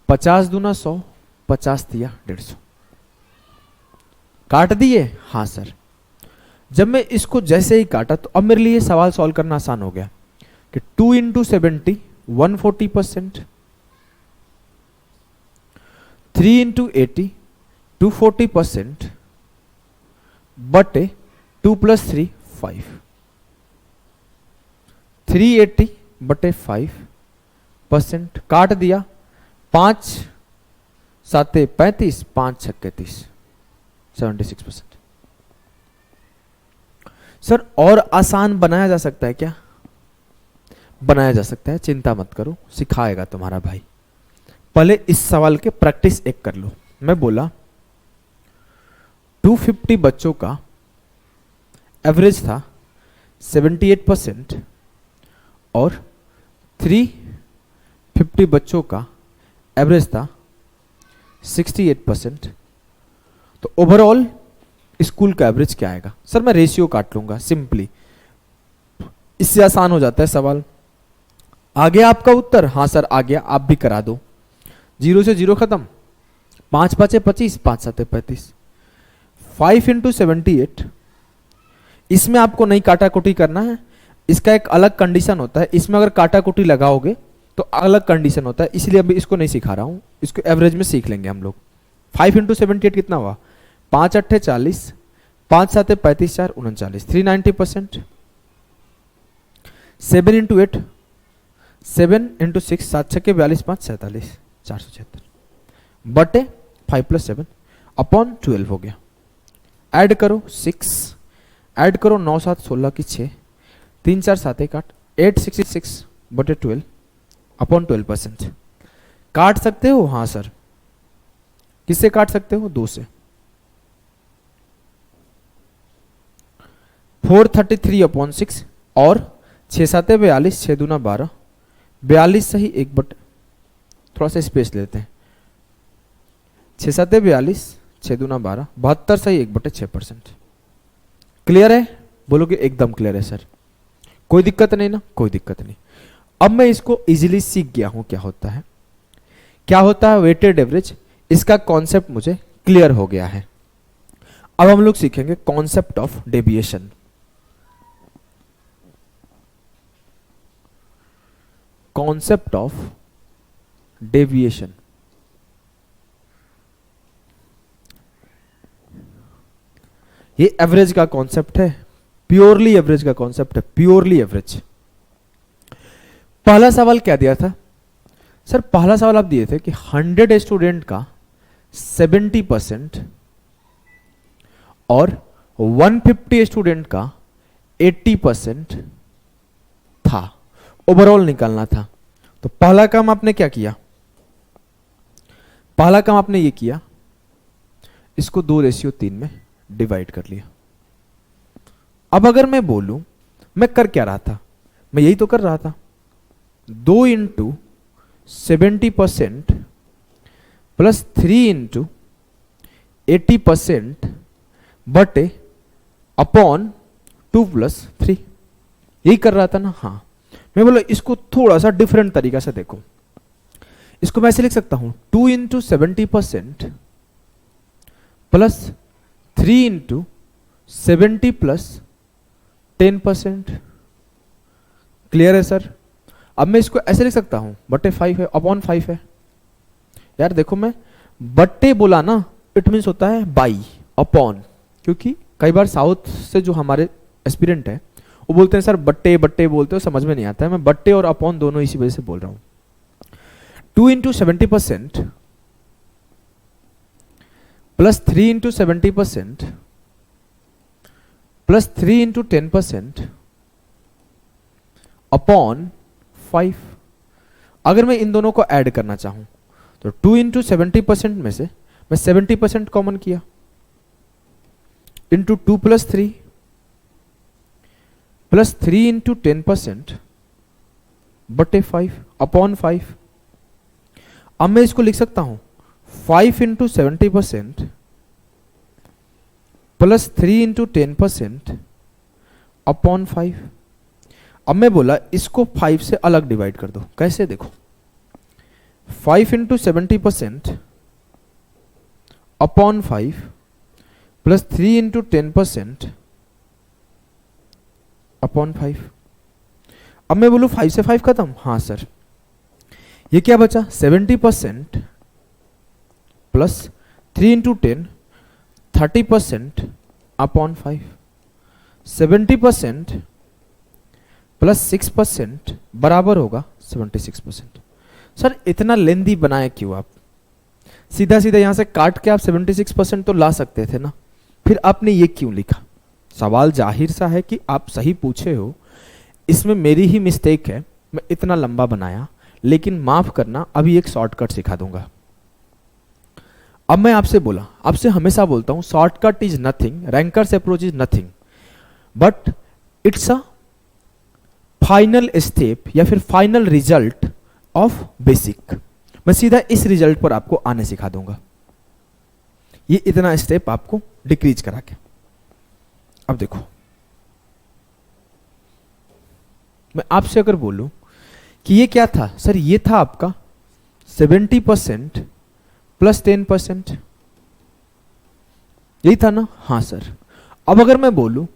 50 दूना 100, 50 दिया 150, काट दिए। हाँ सर, जब मैं इसको जैसे ही काटा तो अब मेरे लिए सवाल सॉल्व करना आसान हो गया कि 2 इंटू 70 140%, 3 इंटू 80 240%, बटे 2 + 3 5, 380 बटे 5% काट दिया, 5 साते 35, 5 छक्के 30, 76%। सर और आसान बनाया जा सकता है क्या? बनाया जा सकता है, चिंता मत करो, सिखाएगा तुम्हारा भाई। पहले इस सवाल के प्रैक्टिस एक कर लो। मैं बोला 250 बच्चों का एवरेज था 78% और 350 बच्चों का एवरेज था 68%, तो ओवरऑल स्कूल का एवरेज क्या आएगा? सर मैं रेशियो काट लूंगा सिंपली, इससे आसान हो जाता है सवाल। आ गया आपका उत्तर? हाँ सर आ गया, आप भी करा दो। 0 से 0 खत्म, 5 5 25, 5 7 35, 5 × 78। इसमें आपको नहीं काटाकुटी करना है, इसका एक अलग कंडीशन होता है, इसमें अगर काटाकुटी लगाओगे तो अलग कंडीशन होता है, इसलिए अभी इसको नहीं सिखा रहा हूं, इसको एवरेज में सीख लेंगे हम लोग। 5 × 78 कितना हुआ? 5 8 40, 5 7 35, 4 39, 390%। 7 × 8, 7 × 6, 7 6 42, 5 47, 476 बटे 5 + 7 अपॉन 12 हो गया। ऐड करो 6, ऐड करो 9 7 16 की 6, 3 4 7 1 8, 866 बटे 12 अपॉन 12%। काट सकते हो? हाँ सर। किससे काट सकते हो? 2 से। 433 अपॉन 6 और 6 7 42, 6 दूना 12, 42 सही 1 बटे, थोड़ा सा स्पेस लेते हैं, 6 7 42, 6 दूना 12, 72 सही 1 बटे 6%। क्लियर है? बोलोगे एकदम क्लियर है सर, कोई दिक्कत नहीं ना? कोई दिक्कत नहीं। अब मैं इसको इजीली सीख गया हूं क्या होता है, क्या होता है वेटेड एवरेज, इसका कॉन्सेप्ट मुझे क्लियर हो गया है। अब हम लोग सीखेंगे concept of deviation. Concept of deviation, ये एवरेज का कॉन्सेप्ट है, प्योरली एवरेज का कॉन्सेप्ट है, प्योरली एवरेज। पहला सवाल क्या दिया था सर? पहला सवाल आप दिए थे कि 100 स्टूडेंट का 70% और 150 स्टूडेंट का 80% था, ओवरऑल निकालना था। तो पहला काम आपने क्या किया? पहला काम आपने ये किया, इसको 2:3 में डिवाइड कर लिया। अब अगर मैं बोलूं, मैं कर क्या रहा था? मैं यही तो कर रहा था, 2 × 70% प्लस 3 × 80% बटे अपॉन 2 + 3, यही कर रहा था ना? हाँ। मैं बोला इसको थोड़ा सा डिफरेंट तरीका से देखो, इसको मैं ऐसे लिख सकता हूं, 2 × 70% प्लस 3 × 70 प्लस 10%। क्लियर है सर? अब मैं इसको ऐसे लिख सकता हूं, बटे 5 है, अपॉन 5 है। यार देखो, मैं बट्टे बोला ना, इट मीन्स होता है बाई अपॉन, क्योंकि कई बार साउथ से जो हमारे एस्पिरेंट है वो बोलते हैं सर बट्टे बट्टे बोलते हो, समझ में नहीं आता है। मैं बट्टे और अपॉन दोनों इसी वजह से बोल रहा हूं। 2 × 70% प्लस 3 × 70% प्लस 3 × 10% अपॉन 5। अगर मैं इन दोनों को ऐड करना चाहूं तो 2 × 70% में से मैं 70% कॉमन किया, इंटू 2 + 3 प्लस 3 × 10% बटे 5 अपॉन 5। अब मैं इसको लिख सकता हूं 5 × 70% प्लस 3 × 10% अपॉन 5। अब मैं बोला इसको 5 से अलग डिवाइड कर दो। कैसे? देखो, 5 × 70% अपॉन 5 प्लस 3 × 10% अपॉन 5। अब मैं बोलूं 5 से 5 खत्म? हाँ सर। ये क्या बचा? 70% प्लस 3 × 10 30% अपॉन 5। 70% प्लस 6% बराबर होगा 76%। सर इतना लेंदी बनाए क्यों आप? सीधा सीधा यहां से काट के आप 76% तो ला सकते थे ना, फिर आपने ये क्यों लिखा? सवाल जाहिर सा है कि आप सही पूछे हो, इसमें मेरी ही मिस्टेक है, मैं इतना लंबा बनाया, लेकिन माफ करना अभी एक शॉर्टकट सिखा दूंगा। अब मैं आपसे बोला, आपसे हमेशा बोलता हूं shortcut is nothing, rankers approach is nothing, but it's a final step या फिर फाइनल रिजल्ट ऑफ बेसिक। मैं सीधा इस रिजल्ट पर आपको आने सिखा दूंगा, ये इतना स्टेप आपको डिक्रीज करा के। अब देखो, मैं आपसे अगर बोलूं कि ये क्या था सर, ये था आपका 70% प्लस 10%, यही था ना? हाँ सर। अब अगर मैं बोलूं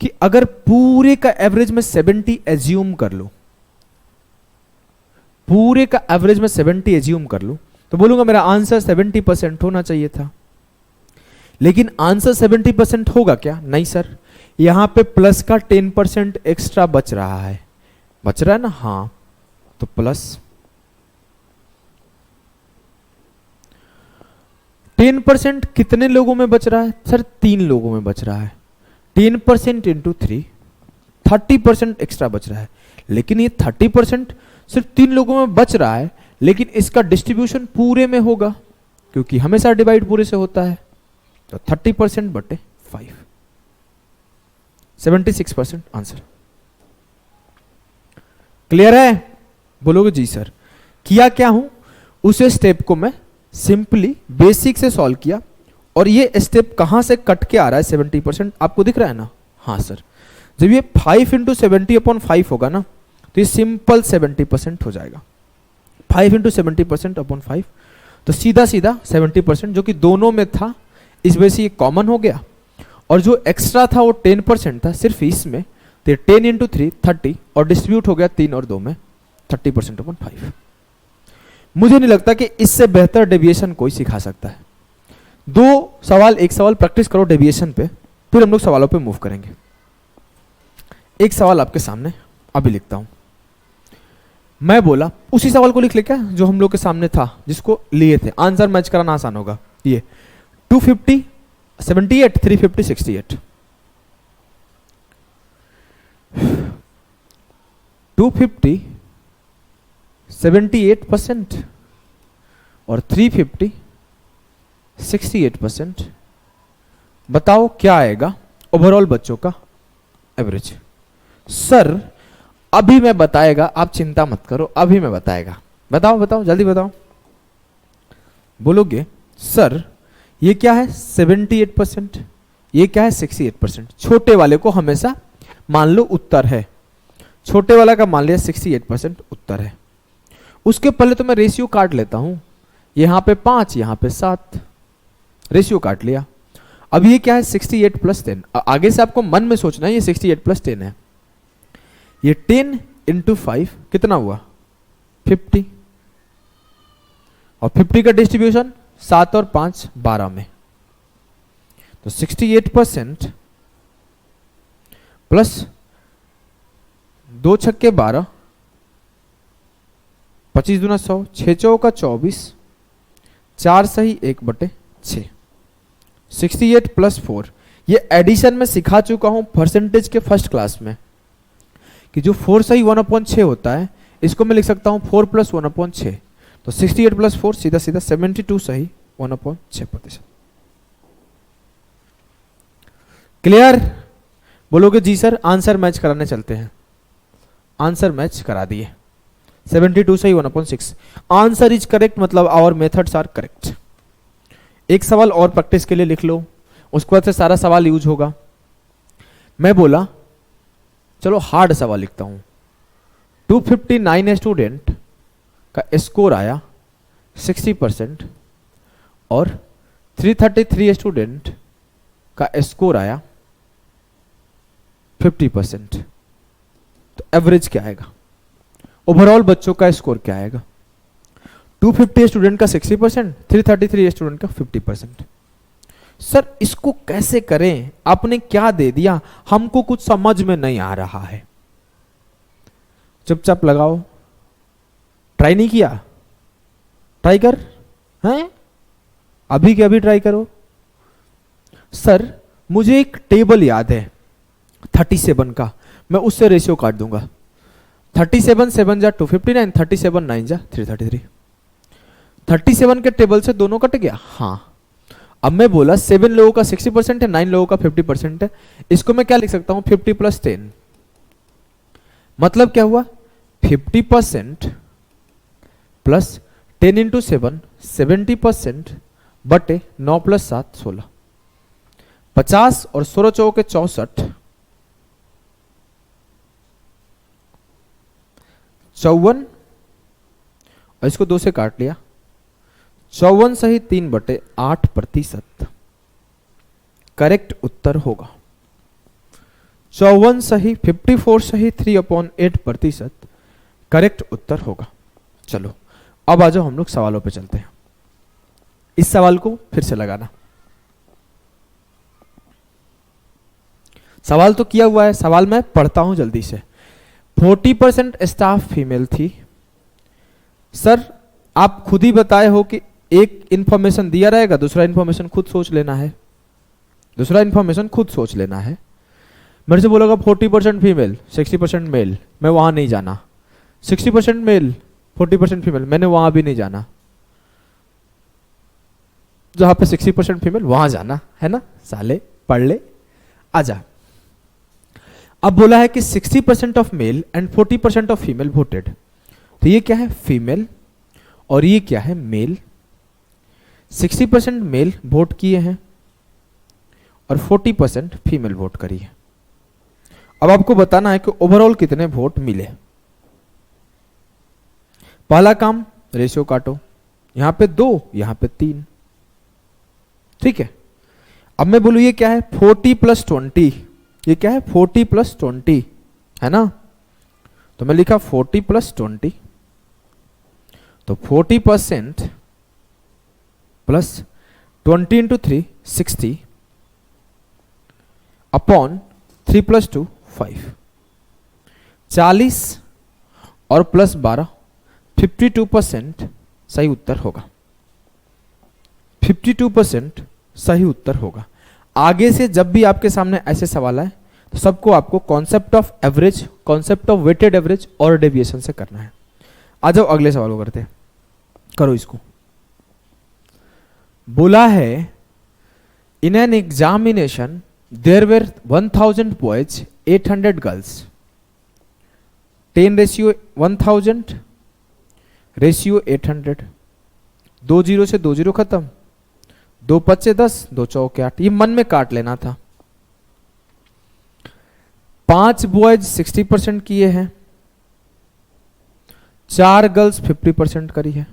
कि अगर पूरे का एवरेज में 70 एज्यूम कर लो, पूरे का एवरेज में 70 एज्यूम कर लूं, तो बोलूंगा मेरा आंसर 70% होना चाहिए था। लेकिन आंसर 70% होगा क्या? नहीं सर, यहां पे प्लस का 10% एक्स्ट्रा बच रहा है। बच रहा है ना? हाँ, तो प्लस 10% कितने लोगों में बच रहा है सर? 3 लोगों में बच रहा है। 10% इंटू 3, 30% एक्स्ट्रा बच रहा है। लेकिन ये 30% सिर्फ 3 लोगों में बच रहा है, लेकिन इसका डिस्ट्रीब्यूशन पूरे में होगा, क्योंकि हमेशा डिवाइड पूरे से होता है। तो 30% बटे 5, 76% आंसर। क्लियर है? बोलोगे जी सर। किया क्या हूं, उस स्टेप को मैं सिंपली बेसिक से सॉल्व किया, और ये स्टेप कहां से कट के आ रहा है 70%, आपको दिख रहा है ना? हाँ सर। जब ये 5 इंटू 70/5 होगा ना, तो ये सिंपल 70% हो जाएगा। 5 इंटू 70/5, तो सीधा सीधा 70%, जो कि दोनों में था, इस वजह से ये कॉमन हो गया। और जो एक्स्ट्रा था वो 10% था सिर्फ इसमें, तो 10 इंटू 3 30, और डिस्ट्रीब्यूट हो गया 3 और 2 में 30%/5। मुझे नहीं लगता कि इससे बेहतर डेविएशन कोई सिखा सकता है। 2 सवाल, एक सवाल प्रैक्टिस करो डेविएशन पे, फिर हम लोग सवालों पे मूव करेंगे। एक सवाल आपके सामने अभी लिखता हूं। मैं बोला उसी सवाल को लिख ले क्या, जो हम लोग के सामने था, जिसको लिए थे। आंसर मैच कराना आसान होगा। ये 250 78 350 68, 250 78% और 350 68%। बताओ क्या आएगा ओवरऑल बच्चों का एवरेज? सर अभी मैं बताएगा, आप चिंता मत करो, अभी मैं बताएगा। बताओ बताओ जल्दी बताओ। बोलोगे सर ये क्या है 78%, ये क्या है 68%। छोटे वाले को हमेशा मान लो उत्तर है, छोटे वाला का मान लिया 68% उत्तर है। उसके पहले तो मैं रेशियो काट लेता हूं, यहां पे 5 यहां पे 7, रेशियो काट लिया। अब ये क्या है 68 प्लस 10। आगे से आपको मन में सोचना है ये 68 प्लस 10 है। ये 10 इंटू 5 कितना हुआ 50, और 50 का डिस्ट्रीब्यूशन 7 और 5 12 में, तो 68% प्लस 2 छक्के 12, 25 दूना 100, 6 चौका 24, 4 सही 1/6, 68 प्लस 4। ये एडिशन में सिखा चुका हूं परसेंटेज के फर्स्ट क्लास में, कि जो 4 सही 1/6 होता है, इसको मैं लिख सकता हूं 4 प्लस 1/6। तो 68 प्लस 4 सीधा सीधा 72 सही 1/6%। क्लियर? बोलोगे जी सर आंसर मैच कराने चलते हैं। आंसर मैच करा दिए, 72 सही 1/6। आंसर इज करेक्ट, मतलब आवर मेथड्स आर करेक्ट। एक सवाल और प्रैक्टिस के लिए लिख लो, उसके बाद से सारा सवाल यूज होगा। मैं बोला चलो हार्ड सवाल लिखता हूं। 259 स्टूडेंट का स्कोर आया 60% और 333 स्टूडेंट का स्कोर आया 50%। तो एवरेज क्या आएगा? ओवरऑल बच्चों का स्कोर क्या आएगा? 250 स्टूडेंट का 60%, 333 स्टूडेंट का 50%। सर इसको कैसे करें, आपने क्या दे दिया, हमको कुछ समझ में नहीं आ रहा है। चुपचाप लगाओ। ट्राई नहीं किया? ट्राई कर, हैं? अभी के अभी ट्राई करो। सर मुझे एक टेबल याद है 37 का, मैं उससे रेशियो काट दूंगा। 37 7 जा 259, 37 9 जा 333। 37 के टेबल से दोनों कट गया। हाँ, अब मैं बोला 7 लोगों का 60% है, 9 लोगों का 50% है। इसको मैं क्या लिख सकता हूं, 50 प्लस 10। मतलब क्या हुआ, 50% प्लस 10 इंटू 7 70% बटे 9 प्लस 7 16। 50 और 16 चौके 64, 54 और इसको 2 से काट लिया। 54 सही 3/8%। करेक्ट उत्तर होगा 54 सही 54 सही 3/8%। करेक्ट उत्तर होगा। चलो अब आ जाओ हम लोग सवालों पे चलते हैं। इस सवाल को फिर से लगाना। सवाल तो किया हुआ है, सवाल मैं पढ़ता हूं जल्दी से। 40% स्टाफ फीमेल थी। सर आप खुद ही बताए हो कि एक इंफॉर्मेशन दिया रहेगा, दूसरा इंफॉर्मेशन खुद सोच लेना है। दूसरा इंफॉर्मेशन खुद सोच लेना है। मेरे से बोलोगा 40% फीमेल 60% मेल, मैं वहां नहीं जाना। 60% मेल 40% फीमेल, मैंने वहां भी नहीं जाना। जहां पे 60% फीमेल वहां जाना है ना। साले पढ़ ले, आजा। अब बोला है कि 60% of male and 40% of female voted. तो ये क्या है, फीमेल, और ये क्या है, मेल। 60% मेल वोट किए हैं और 40% फीमेल वोट करी है। अब आपको बताना है कि ओवरऑल कितने वोट मिले। पहला काम, रेशियो काटो। यहां पे 2, यहां पे 3। ठीक है। अब मैं बोलूं ये क्या है, 40 प्लस 20। ये क्या है, 40 प्लस 20 है ना। तो मैं लिखा 40 प्लस 20। तो 40% प्लस 20 इंटू 3 60 अपॉन 3 प्लस 2 5। 40 और प्लस 12 52% सही उत्तर होगा। 52% सही उत्तर होगा। आगे से जब भी आपके सामने ऐसे सवाल आए तो सबको आपको concept of average, concept of weighted average और डेविएशन से करना है। आ जाओ अगले सवाल को करते हैं। करो इसको। बोला है in an examination there were 1000 boys 800 girls. 10 ratio 1000 ratio 800। 2 0 से 2 0 खत्म। 2 5 10, 2 चौके 8। ये मन में काट लेना था। 5 बॉयज 60% किए हैं, 4 गर्ल्स 50% करी है।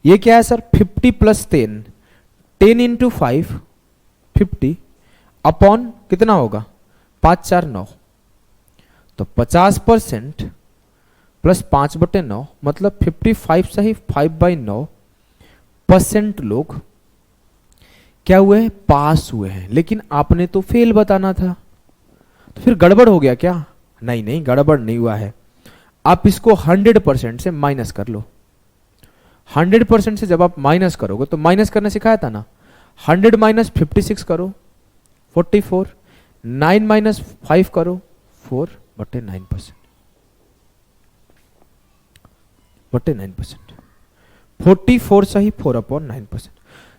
ये क्या है सर, 50 प्लस 10, 10 इंटू 5 50 अपॉन कितना होगा, 5 4 9। तो 50% प्लस 5/9 मतलब 55 सही 5/9% लोग क्या हुए हैं, पास हुए हैं। लेकिन आपने तो फेल बताना था, तो फिर गड़बड़ हो गया क्या? नहीं नहीं, गड़बड़ नहीं हुआ है। आप इसको 100% से माइनस कर लो। 100% से जब आप माइनस करोगे तो माइनस करना सिखाया था ना। 100 माइनस 56 करो 44, 9 माइनस 5 करो 4/9%। 44 सही 4/9%।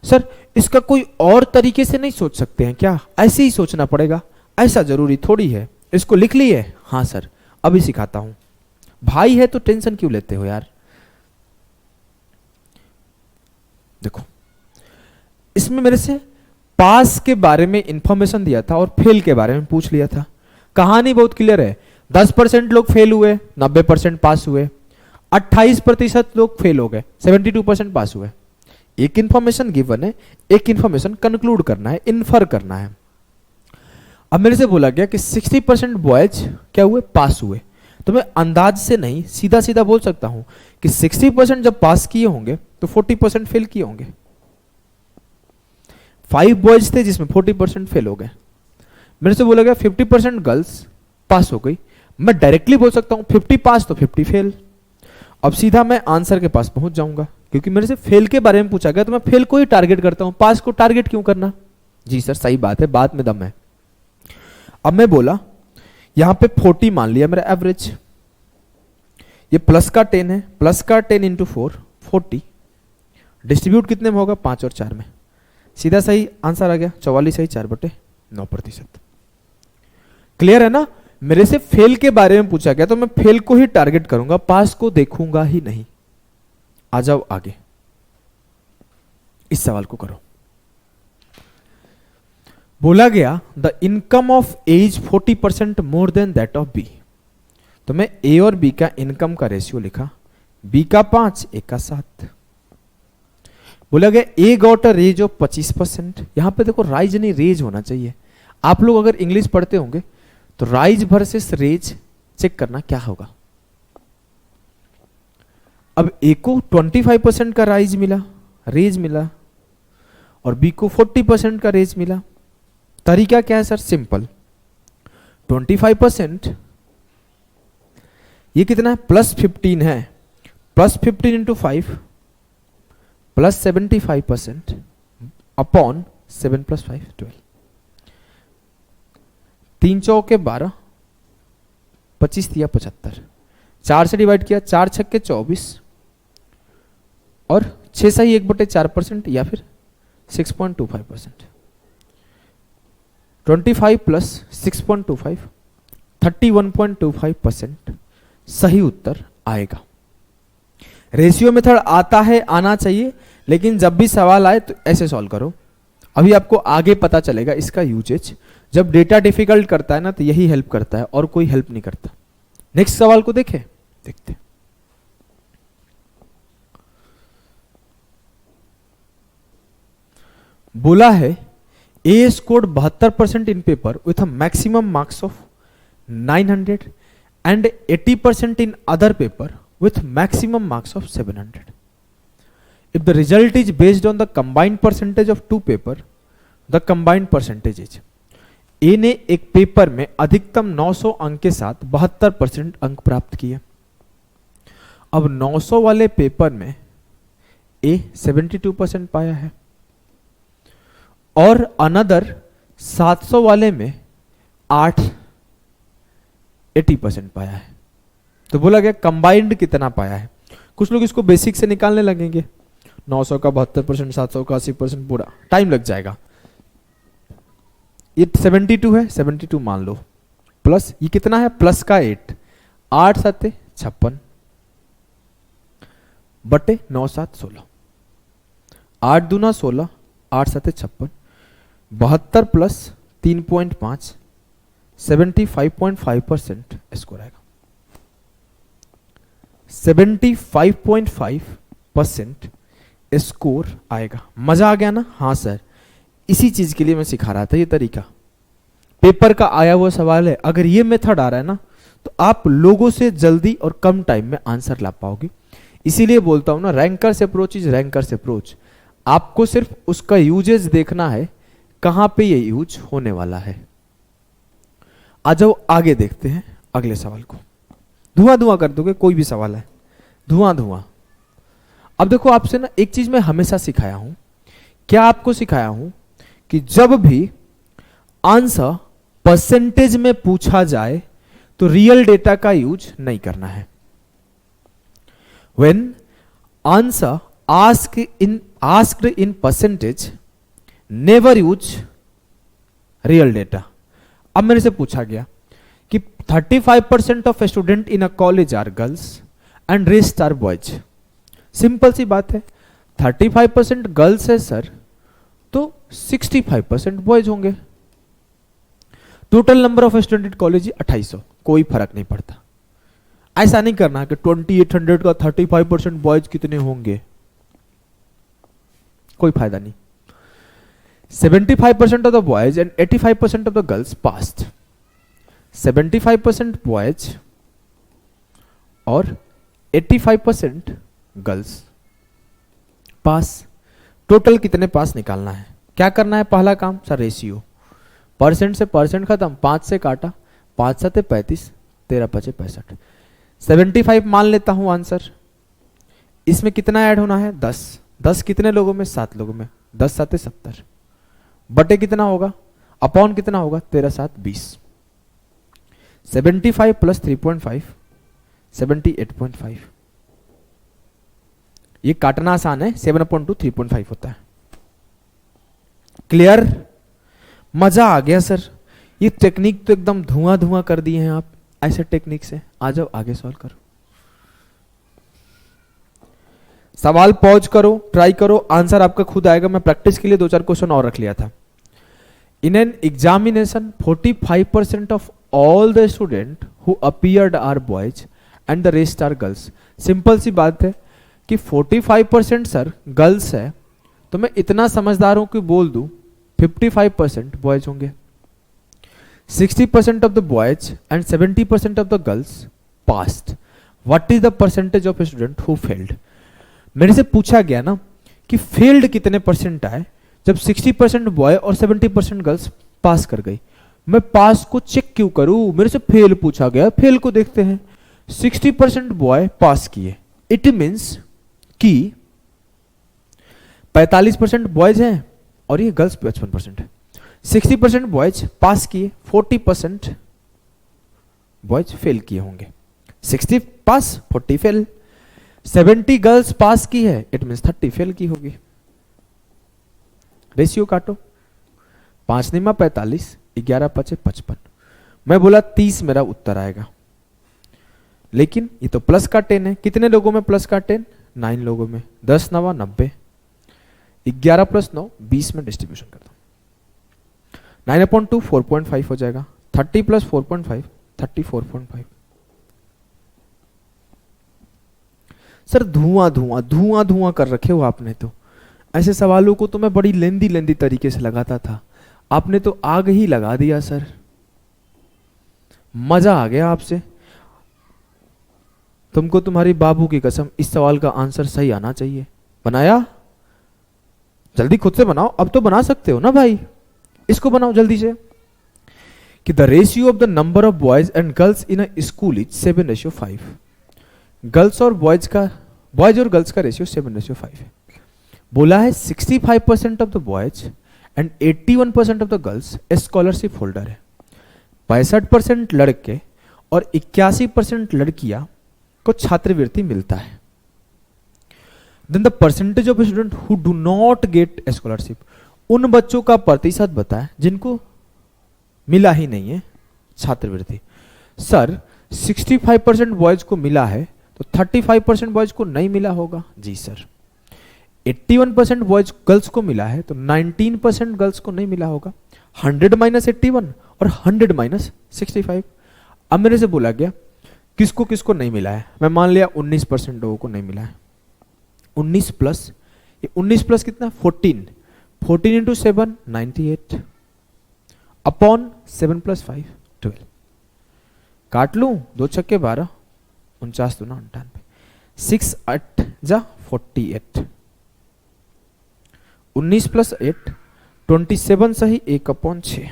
सर इसका कोई और तरीके से नहीं सोच सकते हैं क्या? ऐसे ही सोचना पड़ेगा? ऐसा जरूरी थोड़ी है। इसको लिख लिए? हाँ सर, अभी सिखाता हूं। भाई है तो टेंशन क्यों लेते हो यार। देखो, इसमें मेरे से पास के बारे में इंफॉर्मेशन दिया था और फेल के बारे में पूछ लिया था। कहानी बहुत क्लियर है। 10% लोग फेल हुए, 90% पास हुए। 28% लोग फेल हो गए, 72% पास हुए। एक इंफॉर्मेशन गिवन है, एक इंफॉर्मेशन कंक्लूड करना है, इन्फर करना है। अब मेरे से बोला गया कि 60% बॉयज क्या हुए, पास हुए। तो मैं अंदाज से नहीं, सीधा सीधा बोल सकता हूं कि 60% जब पास किए होंगे तो 40% फेल किए होंगे। 5 बॉयज थे जिसमें 40% फेल हो गए। मेरे से बोला गया 50% गर्ल्स पास हो गई। मैं डायरेक्टली बोल सकता हूं 50 पास तो 50 फेल। अब सीधा मैं आंसर के पास पहुंच जाऊंगा, क्योंकि मेरे से फेल के बारे में पूछा गया तो मैं फेल को ही टारगेट करता हूं, पास को टारगेट क्यों करना। जी सर सही बात है, बात में दम है। अब मैं बोला यहां पे 40 मान लिया मेरा एवरेज, ये प्लस का 10 है, प्लस का 10 इंटू 4 40, डिस्ट्रीब्यूट कितने में होगा 5 और 4 में, सीधा सही आंसर आ गया 44 सही 4/9%। क्लियर है ना। मेरे से फेल के बारे में पूछा गया तो मैं फेल को ही टारगेट करूंगा, पास को देखूंगा ही नहीं। आ जाओ आगे, इस सवाल को करो। बोला गया the income of as 40% more than that of B. तो मैं ए और बी का इनकम का रेशियो लिखा, बी का 5 ए का 7। बोला गया ए गॉट अ रेज ऑफ 25%। यहां पे देखो राइज नहीं रेज होना चाहिए। आप लोग अगर इंग्लिश पढ़ते होंगे तो राइज वर्सेस रेज चेक करना क्या होगा। अब ए को 25% का राइज मिला, रेज मिला, और बी को 40% का रेज मिला। तरीका क्या है सर, सिंपल। 25% ये कितना है प्लस 15 है, प्लस 15 इंटू 5 प्लस 75% अपॉन 7 + 5 12। 3 चौके 12, 25 दिया 75, 4 से डिवाइड किया, 4 छक्के 24 और 6 सही 1/4% या फिर 6.25%। 25 प्लस 6.25 31.25% सही उत्तर आएगा। रेशियो मेथड आता है, आना चाहिए, लेकिन जब भी सवाल आए तो ऐसे सॉल्व करो। अभी आपको आगे पता चलेगा इसका यूजेज। जब डेटा डिफिकल्ट करता है ना तो यही हेल्प करता है और कोई हेल्प नहीं करता। नेक्स्ट सवाल को देखते बोला है A scored 72% in paper with a maximum marks of 900 and 80% in other paper with maximum marks of 700. If the result is based on the combined percentage of two paper, the combined percentage is ए ने एक paper में अधिकतम 900 अंक के साथ 72% अंक प्राप्त किए। अब 900 वाले पेपर में ए 72% पाया है और अनदर 700 वाले में 80% पाया है। तो बोला गया कंबाइंड कितना पाया है। कुछ लोग इसको बेसिक से निकालने लगेंगे, 900 का 72%, 700 का 80%, पूरा टाइम लग जाएगा। ये 72 है, 72 मान लो, प्लस ये कितना है प्लस का 8, 8 7 56 बटे 9 7 16, 8 दूना 16, 8 7 56, 72 प्लस 3.5 75.5% स्कोर आएगा। 75.5% स्कोर आएगा। मजा आ गया ना। हाँ सर, इसी चीज के लिए मैं सिखा रहा था। ये तरीका पेपर का आया हुआ सवाल है। अगर ये मेथड आ रहा है ना तो आप लोगों से जल्दी और कम टाइम में आंसर ला पाओगे। इसीलिए बोलता हूं ना, rankers approach is rankers approach. आपको सिर्फ उसका यूजेस देखना है, कहां पे ये यूज होने वाला है। आ जाओ आगे देखते हैं अगले सवाल को। धुआं धुआं कर दोगे कोई भी सवाल है, धुआं धुआं। अब देखो आपसे ना एक चीज मैं हमेशा सिखाया हूं। क्या आपको सिखाया हूं कि जब भी आंसर परसेंटेज में पूछा जाए तो रियल डेटा का यूज नहीं करना है। When answer asked in percentage, never use real data. अब मेरे से पूछा गया कि 35% of student in a college are girls and rest are boys. Simple सी बात है, 35% गर्ल्स है सर तो 65% बॉयज होंगे। Total number of student college 2800, कोई फर्क नहीं पड़ता। ऐसा नहीं करना कि 2800 का 35% बॉयज कितने होंगे, कोई फायदा नहीं। 75% of the boys and 85% of the girls passed. 75% boys और 85% गर्ल्स पास। टोटल कितने पास निकालना है। क्या करना है पहला काम सर? रेशियो। परसेंट से परसेंट खत्म, 5 से काटा, 5 7 35, 13 5 65, 75 मान लेता हूं आंसर। इसमें कितना ऐड होना है? 10। 10 कितने लोगों में? 7 लोगों में। 10 7 70 बटे कितना होगा? अपॉन कितना होगा? 13 7 20। 75 प्लस 3.5 78.5। ये काटना आसान है, 7/2 3.5 होता है। क्लियर? मजा आ गया सर। ये टेक्निक तो एकदम धुआं धुआं कर दिए हैं आप ऐसे टेक्निक से। आ जाओ आगे सॉल्व करो। सवाल पॉज करो, ट्राई करो, आंसर आपका खुद आएगा। मैं प्रैक्टिस के लिए 2 4 क्वेश्चन और रख लिया था। In an examination 45% of all the student who appeared are boys and the rest are girls. Simple सी बात है कि 45% सर गर्ल्स है, तो मैं इतना समझदार हूं कि बोल दूं 55% बॉयज होंगे। 60% of the boys and 70% of the girls passed. What is the percentage of student who failed? मेरे से पूछा गया ना कि फेल्ड कितने परसेंट आए जब 60% बॉय और 70% गर्ल्स पास कर गई। मैं पास को चेक क्यों करूं? मेरे से फेल पूछा गया, फेल को देखते हैं। 60% बॉय पास किए, इट मीन्स कि 45% बॉयज हैं और ये गर्ल्स 55% है। 60% बॉयज पास किए, 40% बॉयज फेल किए होंगे। 60 पास 40 फेल। 70 गर्ल्स पास की है, इट मीन्स 30 फेल की होगी। रेशियो काटो, 5 निमा 45, 11 5 55। मैं बोला 30 मेरा उत्तर आएगा, लेकिन ये तो प्लस का 10 है। कितने लोगों में प्लस का 10? 9 लोगों में। 10 9 90, 11 प्लस 9 20 में डिस्ट्रीब्यूशन करता हूं। 9/2 4.5 हो जाएगा। 30 प्लस 4.5 34.5। सर धुआं धुआं धुआं धुआं कर रखे हो आपने तो। ऐसे सवालों को तो मैं बड़ी लेंदी लेंदी तरीके से लगाता था, आपने तो आग ही लगा दिया सर। मजा आ गया आपसे। तुमको तुम्हारी बाबू की कसम इस सवाल का आंसर सही आना चाहिए। बनाया? जल्दी खुद से बनाओ, अब तो बना सकते हो ना भाई। इसको बनाओ जल्दी से कि the ratio of the number of boys and girls in a school is 7:5। Girls और बॉयज और गर्ल्स का रेशियो 7:5 है। बोला है 65% of the boys and 81% of the girls scholarship holder है। 65% लड़के और 81% लड़कियां को छात्रवृत्ति मिलता है। Then the percentage of student who do not get scholarship, उन बच्चों का प्रतिशत बताए जिनको मिला ही नहीं है छात्रवृत्ति। सर 65% बॉयज को मिला है तो 35% बॉयज को नहीं मिला होगा। जी सर। 81% बॉयज गर्ल्स को मिला है तो 19% गर्ल्स को नहीं मिला होगा। 100 - 81 और 100 - 65। अब मेरे से बोला गया किसको किसको नहीं मिला है। मैं मान लिया 19% लोगों को नहीं मिला है। 19 प्लस, ये 19 प्लस कितना? 14। 14 इंटू 7 98 अपॉन 7 + 5 12। काट लूं, 2 छक्के 12, 49 दूना 98, 6 8 जा 48। 19 + 8 27 सही 1/6।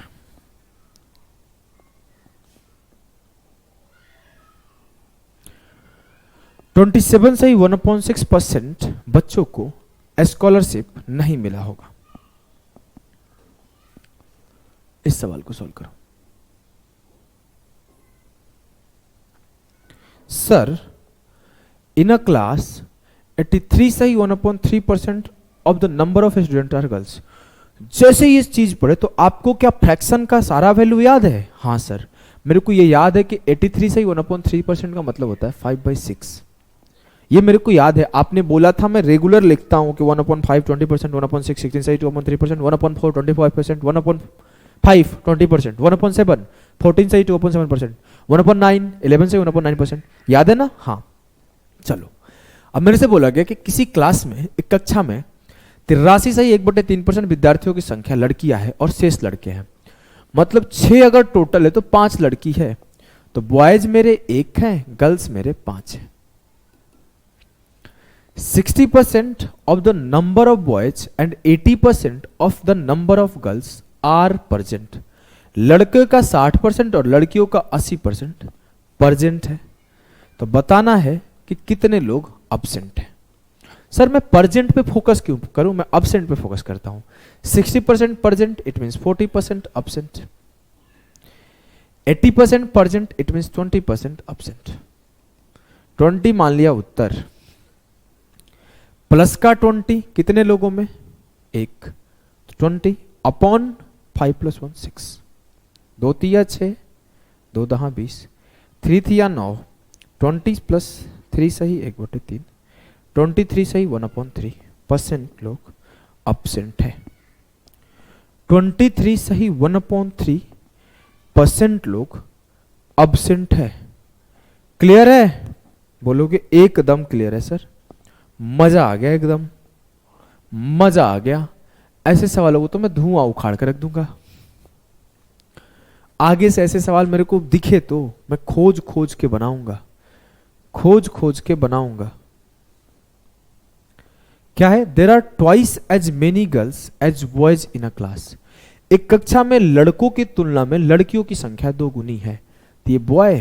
ट्वेंटी 7 सही 1/6% बच्चों को स्कॉलरशिप नहीं मिला होगा। इस सवाल को सॉल्व करो। सर इन अ क्लास 83 सही 1/3% of the number of student are girls. जैसे ही इस चीज पढ़े तो आपको क्या फ्रैक्शन का सारा वैल्यू याद है? हाँ सर, मेरे को ये याद है कि 83 सही 1/3% का मतलब होता है 5/6। ये मेरे को याद है, आपने बोला था मैं रेगुलर लिखता हूं कि 1/5 20%, 1/6 16 सही 2/3%, 1/4 25%, 1/5 20%, 1/7 14 सही 2/7%, 1/9 11 सही 1/9%। याद है ना? हाँ चलो। अब मेरे से बोला गया कि किसी क्लास में, एक कक्षा में 83 सही 1/3% विद्यार्थियों की संख्या लड़कियां है और शेष लड़के हैं। मतलब 6 अगर टोटल है तो 5 लड़की है, तो बॉयज मेरे 1 हैं, गर्ल्स मेरे 5 हैं। 60% of the number of boys and 80% of the number of girls are present. लड़के का 60% और लड़कियों का 80% प्रेजेंट है। तो बताना है कि कितने लोग अब्सेंट हैं। सर मैं प्रेजेंट पे फोकस क्यों करूं, मैं अब्सेंट पे फोकस करता हूं। 60% present it means 40% absent, 80% present it means 20% absent. 20 मान लिया उत्तर, प्लस का 20 कितने लोगों में, एक, 20 अपॉन 5 + 1 6, 2 तिया 6, 2 दहा 20, 3 तिया 9, 20 + 3 सही 1/3, 23 सही 1/3% लोग अब्सेंट है। 23 सही 1/3% लोग अब्सेंट है। क्लियर है? बोलोगे एकदम क्लियर है सर, मजा आ गया, एकदम मजा आ गया। ऐसे सवालों को तो मैं धुआं उखाड़ कर रख दूंगा। आगे से ऐसे सवाल मेरे को दिखे तो मैं खोज खोज के बनाऊंगा, खोज खोज के बनाऊंगा। क्या है? There are twice as many girls as boys in a class. एक कक्षा में लड़कों की तुलना में लड़कियों की संख्या 2 गुनी है। तो ये बॉय,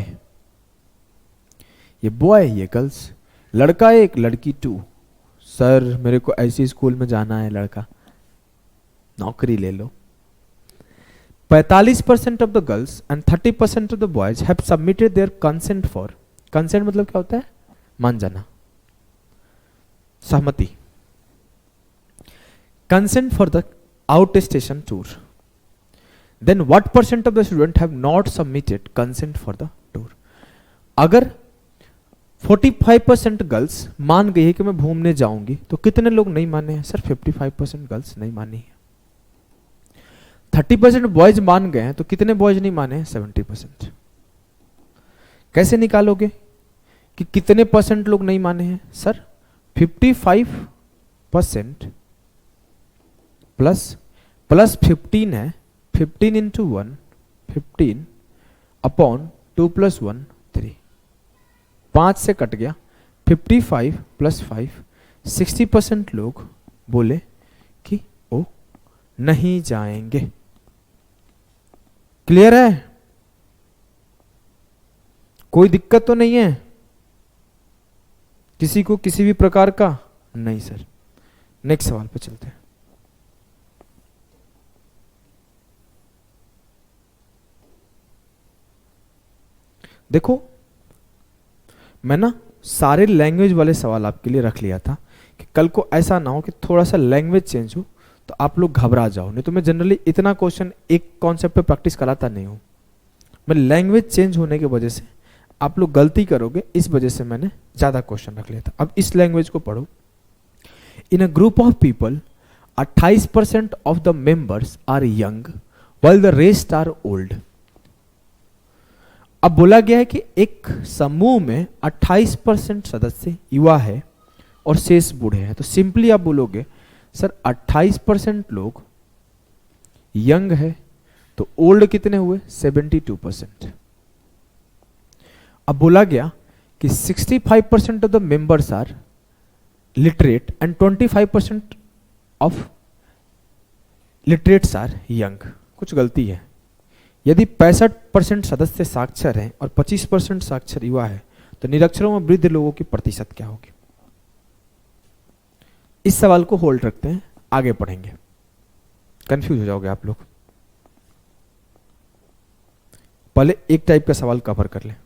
ये गर्ल्स, लड़का 1 लड़की 2। सर मेरे को ऐसी स्कूल में जाना है, लड़का नौकरी ले लो। 45% of the girls and 30% of the boys have submitted their consent for, consent मतलब क्या होता है? मान जाना, सहमति, consent for the outstation tour. Then what percent of the student have not submitted consent for the tour. अगर 45% girls मान गई है कि मैं घूमने जाऊंगी, तो कितने लोग नहीं माने हैं? सर 55% गर्ल्स नहीं मानी है। 30% बॉयज मान गए हैं, तो कितने बॉयज नहीं माने हैं? 70%। कैसे निकालोगे कि कितने परसेंट लोग नहीं माने हैं? सर 55% प्लस 15 है, 15 इंटू 1 15 अपॉन 2 + 1 3, 5 से कट गया, 55 + 5 60% लोग बोले कि वो नहीं जाएंगे। क्लियर है? कोई दिक्कत तो नहीं है किसी को किसी भी प्रकार का? नहीं सर। नेक्स्ट सवाल पे चलते हैं। देखो मैं ना सारे लैंग्वेज वाले सवाल आपके लिए रख लिया था कि कल को ऐसा ना हो कि थोड़ा सा लैंग्वेज चेंज हो तो आप लोग घबरा जाओ। नहीं तो मैं जनरली इतना क्वेश्चन एक कॉन्सेप्ट पे प्रैक्टिस कराता नहीं हूं। मैं लैंग्वेज चेंज होने की वजह से आप लोग गलती करोगे, इस वजह से मैंने ज्यादा क्वेश्चन रख लिया था। अब इस लैंग्वेज को पढ़ो। In a group of people 28% of the members are young while the rest are old. अब बोला गया है कि एक समूह में 28% सदस्य युवा है और शेष बूढ़े हैं। तो सिंपली आप बोलोगे सर 28% लोग यंग है, तो ओल्ड कितने हुए? 72%। अब बोला गया कि 65% of the members are literate and 25% of literates are young. कुछ गलती है। यदि 65% सदस्य साक्षर हैं और 25% साक्षर युवा है, तो निरक्षरों में वृद्ध लोगों की प्रतिशत क्या होगी? इस सवाल को होल्ड रखते हैं, आगे पढ़ेंगे, कंफ्यूज हो जाओगे आप लोग। पहले एक टाइप का सवाल कवर कर लें।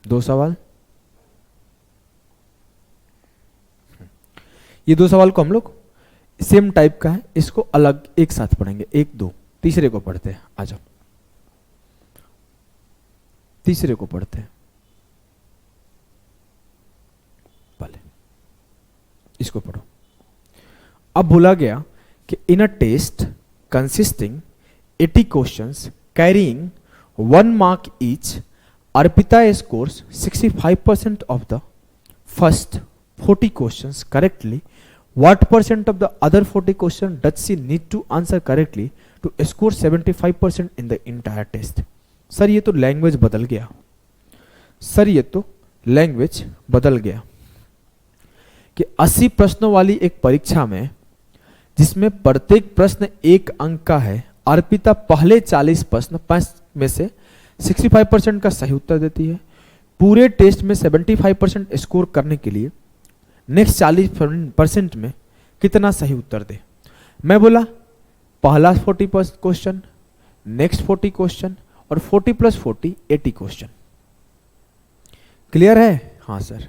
दो सवाल, ये दो सवाल को हम लोग सेम टाइप का है, इसको अलग एक साथ पढ़ेंगे। 1 2 तीसरे को पढ़ते हैं। आ जाओ, तीसरे को पढ़ते हैं। पहले इसको पढ़ो। अब बोला गया कि in a test consisting 80 questions carrying 1 mark each, Arpita scores 65% of the first 40 questions correctly What percent of the other 40 question does she need to answer correctly to score 75% in the entire test? Sir ये तो language बदल गया, sir ये तो language बदल गया कि 80 प्रश्नों वाली एक परीक्षा में जिसमें प्रत्येक प्रश्न 1 अंक का है, अर्पिता पहले 40 प्रश्न 5 में से 65% का सही उत्तर देती है। पूरे टेस्ट में 75% स्कोर करने के लिए नेक्स्ट 40% में कितना सही उत्तर दे। मैं बोला पहला 40 क्वेश्चन, नेक्स्ट 40 क्वेश्चन और 40 + 40 80 क्वेश्चन। क्लियर है? हाँ सर।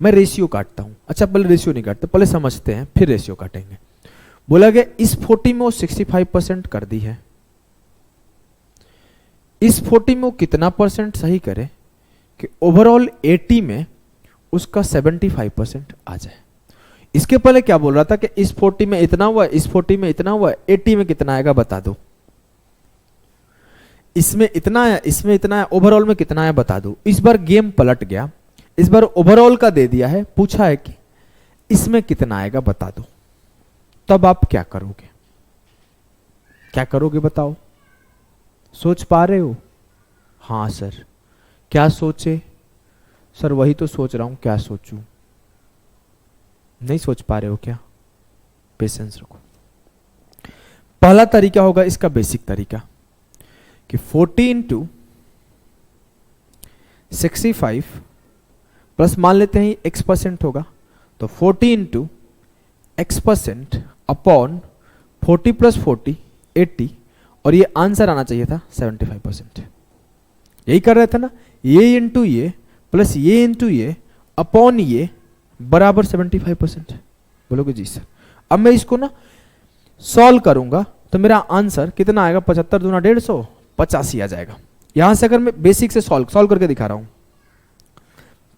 मैं रेशियो काटता हूं। अच्छा पहले रेशियो नहीं काटते, पहले समझते हैं फिर रेशियो काटेंगे। बोला गया इस 40 में वो 65% कर दी है, इस 40 में वो कितना परसेंट सही करे कि ओवरऑल 80 में उसका 75% आ जाए। इसके पहले क्या बोल रहा था कि इस 40 में इतना हुआ, इस 40 में इतना हुआ, 80 में कितना आएगा बता दो, इसमें इतना आया, इसमें इतना आया, ओवरऑल में कितना आया बता दो। इस बार गेम पलट गया, इस बार ओवरऑल का दे दिया है, पूछा है कि इसमें कितना आएगा बता दो। तब आप क्या करोगे? क्या करोगे बताओ? सोच पा रहे हो? हाँ सर। क्या सोचे? सर वही तो सोच रहा हूं, क्या सोचूं? नहीं सोच पा रहे हो क्या? पेशेंस रखो। पहला तरीका होगा इसका बेसिक तरीका कि 40 × 65 प्लस मान लेते हैं x% होगा, तो 40 × x% अपॉन 40 + 40 80, और ये आंसर आना चाहिए था 75%। यही कर रहे थे ना, ये इंटू ये प्लस ये इंटू ये अपॉन ये बराबर 75%। बोलोगे जी सर। अब मैं इसको ना सॉल्व करूंगा तो मेरा आंसर कितना आएगा? 75 दूना 150, 85 आ जाएगा। यहां से अगर मैं बेसिक से सॉल्व करके दिखा रहा हूं,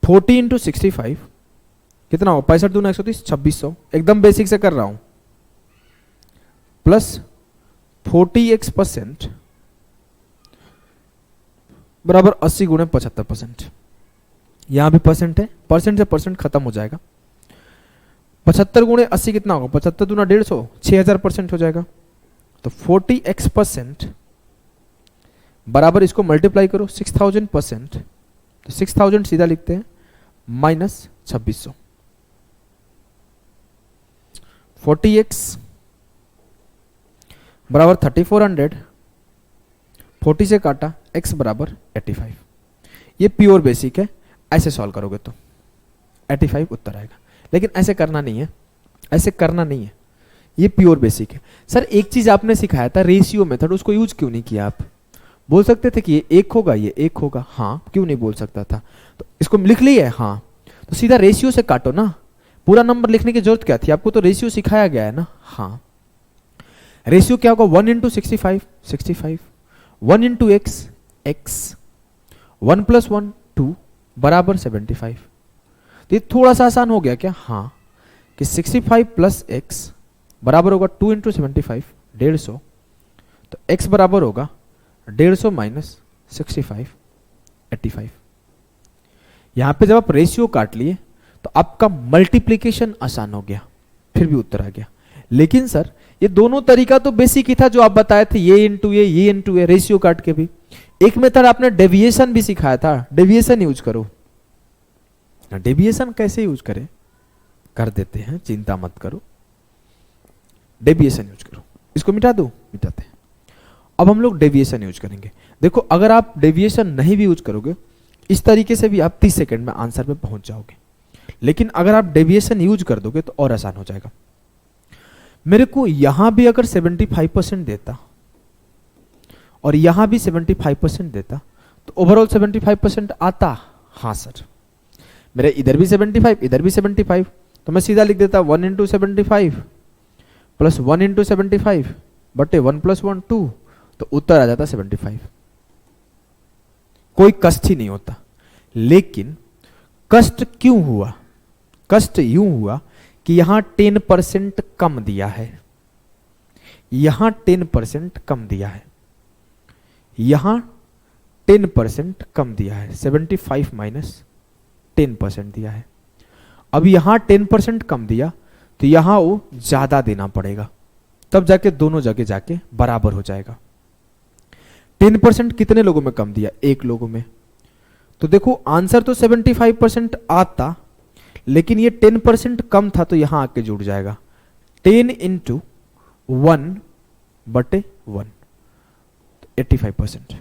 40 × 65 कितना हो? 65 दूना 130, 2600। एकदम बेसिक से कर रहा हूं, प्लस 40x% बराबर 80 × 75%। यहां भी परसेंट है, परसेंट से परसेंट खत्म हो जाएगा। 75 × 80 कितना होगा? 75 दूना 150, 6000% हो जाएगा। तो 40x% बराबर इसको मल्टीप्लाई करो 6000%, तो 6000 सीधा लिखते हैं माइनस 2600। 40x बराबर 3400, 40 से काटा x बराबर 85। ये प्योर बेसिक है, ऐसे सॉल्व करोगे तो 85 उत्तर आएगा। लेकिन ऐसे करना नहीं है, ऐसे करना नहीं है, ये प्योर बेसिक है। सर एक चीज आपने सिखाया था रेशियो मेथड, उसको यूज क्यों नहीं किया आप? बोल सकते थे कि ये 1 होगा, ये 1 होगा। हाँ, क्यों नहीं बोल सकता था? तो इसको लिख लिया है, हाँ, तो सीधा रेशियो से काटो ना। पूरा नंबर लिखने की जरूरत क्या थी? आपको तो रेशियो सिखाया गया है ना। हाँ, रेशियो क्या होगा? 1 × 65 65, 1 × x x, 1 + 1 2 बराबर 75। तो ये थोड़ा सा आसान हो गया क्या? हाँ, कि 65 + x बराबर होगा 2 × 75 150, तो x बराबर होगा 150 - 65 85। यहां पे जब आप रेशियो काट लिए तो आपका मल्टीप्लिकेशन आसान हो गया, फिर भी उत्तर आ गया। लेकिन सर ये दोनों तरीका तो बेसिक ही था जो आप बताए थे, ये इंटू ये रेशियो काट के भी। एक मेथड आपने डेविएशन भी सिखाया था, डेविएशन यूज करो। डेविएशन कैसे यूज करें? कर देते हैं, चिंता मत करो। डेविएशन यूज करो, इसको मिटा दो, मिटाते हैं। अब हम लोग डेविएशन यूज करेंगे। देखो अगर आप डेविएशन नहीं भी यूज करोगे, इस तरीके से भी आप 30 सेकंड में आंसर पे पहुंच जाओगे। लेकिन अगर आप डेविएशन यूज कर दोगे तो और आसान हो जाएगा। मेरे को यहां भी अगर 75% देता और यहां भी 75% देता तो ओवरऑल 75% आता। हाँ सर, मेरे इधर भी 75 इधर भी 75, तो मैं सीधा लिख देता 1 × 75 प्लस 1 × 75 बटे 1 + 1 2, तो उत्तर आ जाता 75। कोई कष्ट ही नहीं होता। लेकिन कष्ट क्यों हुआ? कष्ट यूं हुआ कि यहां 10% कम दिया है, यहां 10% कम दिया है, यहां 10% कम दिया है, 75 - 10% दिया है। अब यहां 10% कम दिया तो यहां वो ज्यादा देना पड़ेगा, तब जाके दोनों जगह जाके बराबर हो जाएगा। 10% कितने लोगों में कम दिया? 1 लोगों में। तो देखो आंसर तो 75% आता, लेकिन ये 10% कम था तो यहां आके जुड़ जाएगा। 10 इंटू 1/1 85%।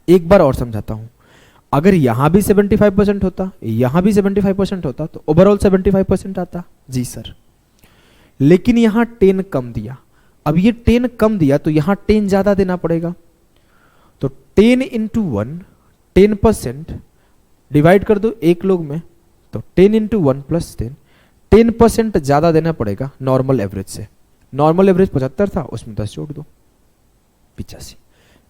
एक बार और समझाता हूं, अगर यहां भी 75% होता, यहां भी 75% होता तो ओवरऑल 75% आता। जी सर, लेकिन यहां 10 कम दिया। अब ये 10 कम दिया तो यहां 10 ज्यादा देना पड़ेगा। तो 10 इंटू 1 10% डिवाइड कर दो 1 लोग में, तो 10 इंटू 1 प्लस 10% ज्यादा देना पड़ेगा नॉर्मल एवरेज से। नॉर्मल एवरेज 75 था, उसमें 10 जोड़ दो, 85।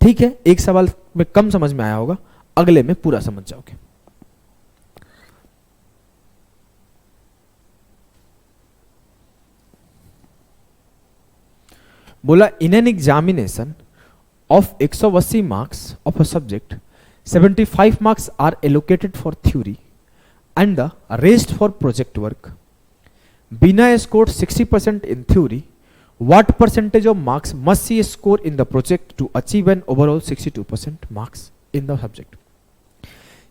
ठीक है, एक सवाल में कम समझ में आया होगा, अगले में पूरा समझ जाओगे। बोला in an examination of 180 marks of a subject 75 marks are allocated for theory and the rest for project work. Bina scored 60% in theory. What percentage of marks must she score in the project to achieve an overall 62% marks in the subject?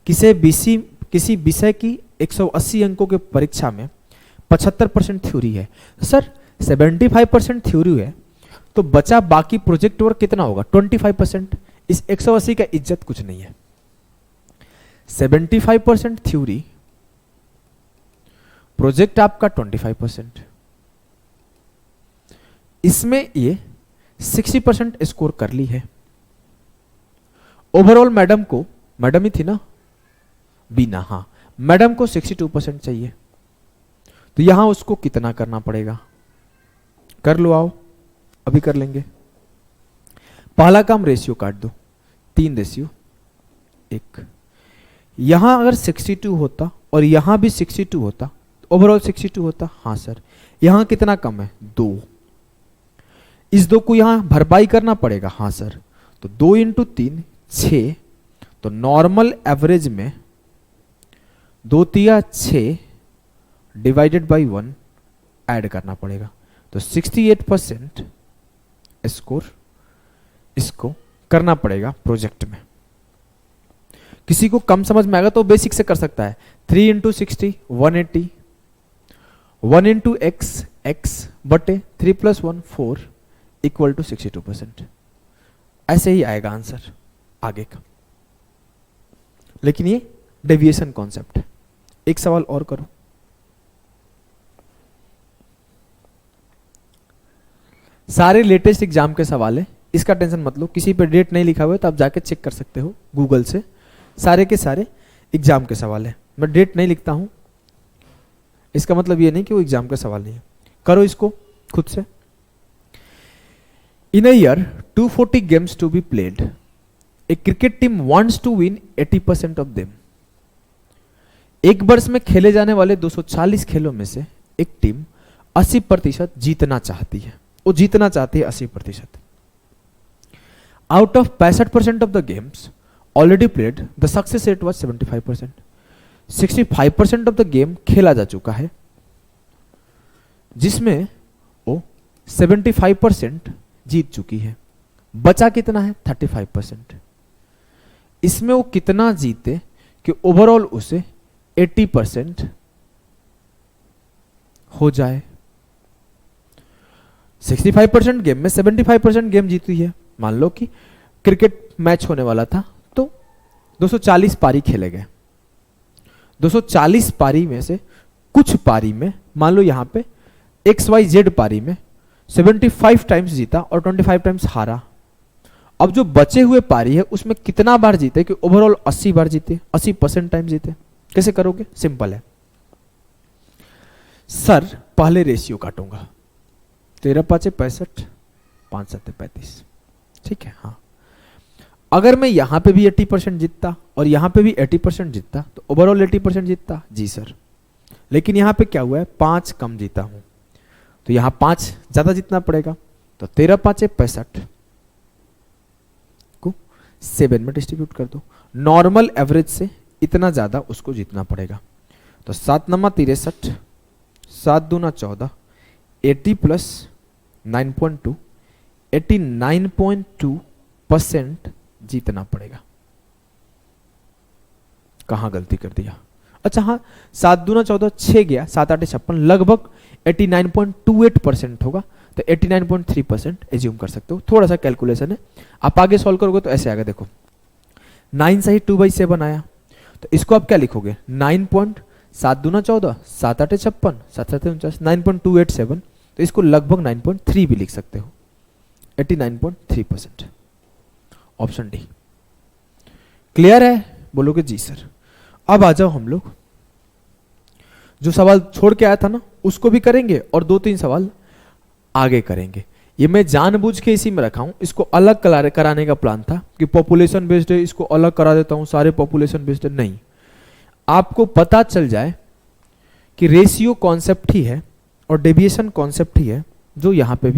किसी विषय की 180 अंकों के परीक्षा में 75% theory है। Sir 75% theory है तो बचा बाकी प्रोजेक्ट वर्क कितना होगा? 25%। इस 180 का इज्जत कुछ नहीं है। 75% थ्योरी, प्रोजेक्ट आपका 25%, इसमें ये 60% स्कोर कर ली है। ओवरऑल मैडम को, मैडम ही थी ना बीना, हाँ मैडम को 62% चाहिए, तो यहां उसको कितना करना पड़ेगा? कर लो, आओ अभी कर लेंगे। पहला काम रेशियो काट दो, 3:1। यहां अगर 62 होता और यहां भी 62 होता, ओवरऑल 62 होता। हाँ सर, यहां कितना कम है? 2। इस 2 को यहां भरपाई करना पड़ेगा। हाँ सर, तो 2 इंटू 3 6। तो नॉर्मल एवरेज में 2 तिया 6 डिवाइडेड बाई 1 ऐड करना पड़ेगा, तो 68% स्कोर इसको करना पड़ेगा प्रोजेक्ट में। किसी को कम समझ में आएगा तो बेसिक से कर सकता है। 3 इंटू 60 180, 1 इंटू एक्स एक्स बटे 3 प्लस 1 4 इक्वल टू 62%। ऐसे ही आएगा आंसर आगे का, लेकिन ये डेविएशन कॉन्सेप्ट है। एक सवाल और करो। सारे लेटेस्ट एग्जाम के सवाल है, इसका टेंशन मत लो। किसी पे डेट नहीं लिखा हुआ है तो आप जाके चेक कर सकते हो गूगल से। सारे के सारे एग्जाम के सवाल है। मैं डेट नहीं लिखता हूं, इसका मतलब ये नहीं कि वो एग्जाम का सवाल नहीं है। करो इसको खुद से। In a year 240 games to be played, a cricket team wants to win 80% of them. एक वर्ष में खेले जाने वाले 240 खेलों में से एक टीम 80% जीतना चाहती है। वो जीतना चाहती है 80%। Out of 65% of the games already played the success rate was 75%। 65% of the game खेला जा चुका है, जिसमें वो 75% जीत चुकी है। बचा कितना है? 35%। इसमें वो कितना जीते कि ओवरऑल उसे 80% हो जाए। 65% गेम में 75% गेम जीती है। मान लो कि क्रिकेट मैच होने वाला था तो 240 पारी खेले गए। 240 पारी में से कुछ पारी में, मान लो यहां पे XYZ पारी में 75 टाइम्स जीता और 25 टाइम्स हारा। अब जो बचे हुए पारी है उसमें कितना बार जीते कि ओवरऑल 80 बार जीते, 80% टाइम जीते। कैसे करोगे? सिंपल है सर, पहले रेशियो काटूंगा। 13 5 65, 5 7 35। ठीक है, हाँ। अगर मैं यहां पे भी 80% जीतता और यहां पे भी 80% जीतता तो ओवरऑल 80% जीतता। जी सर, लेकिन यहां पे क्या हुआ है? 5 कम जीता हूं, तो यहां 5 ज्यादा जीतना पड़ेगा। तो 13 5 65 को 7 में डिस्ट्रीब्यूट कर दो। नॉर्मल एवरेज से इतना ज्यादा उसको जीतना पड़ेगा। तो 7 9 63, 7 दूना 14, 80 प्लस 9.2, 89.2% जीतना पड़ेगा। कहां गलती कर दिया? अच्छा हाँ, 7 दूना 14, 6 गया, 7 8 56, लगभग 89.28% होगा, तो 89.3% एज्यूम कर सकते हो। थोड़ा सा कैलकुलेशन है, आप आगे सॉल्व करोगे तो ऐसे आएगा। देखो 9 सही 2/7 आया, तो इसको आप क्या लिखोगे? 9.7 दूना 14, 7 8 56, 7 7 49, 9.287, तो इसको लगभग 9.3 भी लिख सकते हो, 89.3%। ऑप्शन डी क्लियर है? बोलोगे जी सर। अब आ जाओ, हम लोग जो सवाल छोड़ के आया था ना उसको भी करेंगे और 2-3 सवाल आगे करेंगे। ये मैं जानबूझ के इसी में रखा हूं, इसको अलग कराने का प्लान था कि पॉपुलेशन बेस्ड है, इसको अलग करा देता हूं, सारे पॉपुलेशन बेस्ड है। नहीं, आपको पता चल जाए कि रेशियो कॉन्सेप्ट ही है और डेविएशन कॉन्सेप्ट ही है जो यहां पे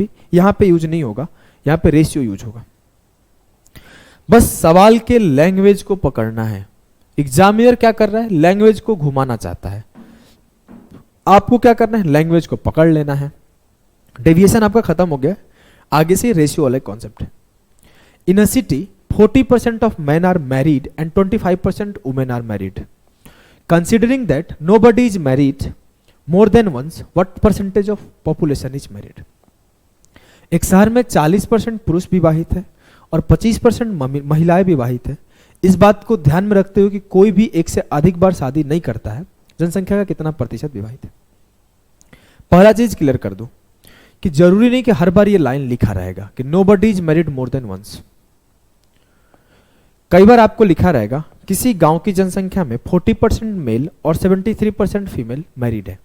यूज नहीं होगा, यहां पे रेशियो यूज होगा। बस सवाल के लैंग्वेज को पकड़ना है। एग्जामिनर क्या कर रहा है? लैंग्वेज को घुमाना चाहता है, आपको क्या करना है? लैंग्वेज को पकड़ लेना है। डेविएशन आपका खत्म हो गया, आगे से रेशियो वाला कॉन्सेप्ट है। In a city 40% of men are married and 25% women are married. Considering that nobody is married more than once, what percentage of population is married? एक शहर में 40% पुरुष विवाहित है और 25% महिलाएं विवाहित है। इस बात को ध्यान में रखते हुए कि कोई भी एक से अधिक बार शादी नहीं करता है, जनसंख्या का कितना प्रतिशत विवाहित है? पहला चीज क्लियर कर दो कि जरूरी नहीं कि हर बार ये लाइन लिखा रहेगा कि nobody is married more than once. कई बार आपको लिखा रहेगा किसी गांव की जनसंख्या में 40% मेल और 73% फीमेल मैरिड है,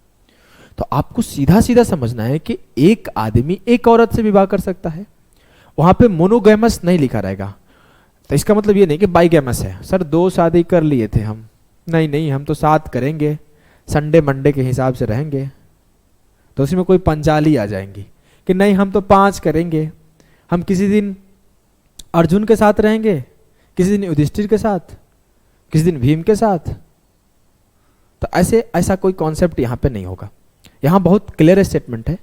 तो आपको सीधा सीधा समझना है कि एक आदमी एक औरत से विवाह कर सकता है। वहां पे मोनोगैमस नहीं लिखा रहेगा, तो इसका मतलब ये नहीं कि बाइगैमस है। सर 2 शादी कर लिए थे हम, नहीं हम तो 7 करेंगे, संडे मंडे के हिसाब से रहेंगे, तो उसी में कोई पंचाली आ जाएंगी कि नहीं हम तो 5 करेंगे, हम किसी दिन अर्जुन के साथ रहेंगे, किसी दिन युधिष्ठिर के साथ, किसी दिन भीम के साथ। तो ऐसा कोई कॉन्सेप्ट यहां पे नहीं होगा। यहां बहुत क्लियर स्टेटमेंट है,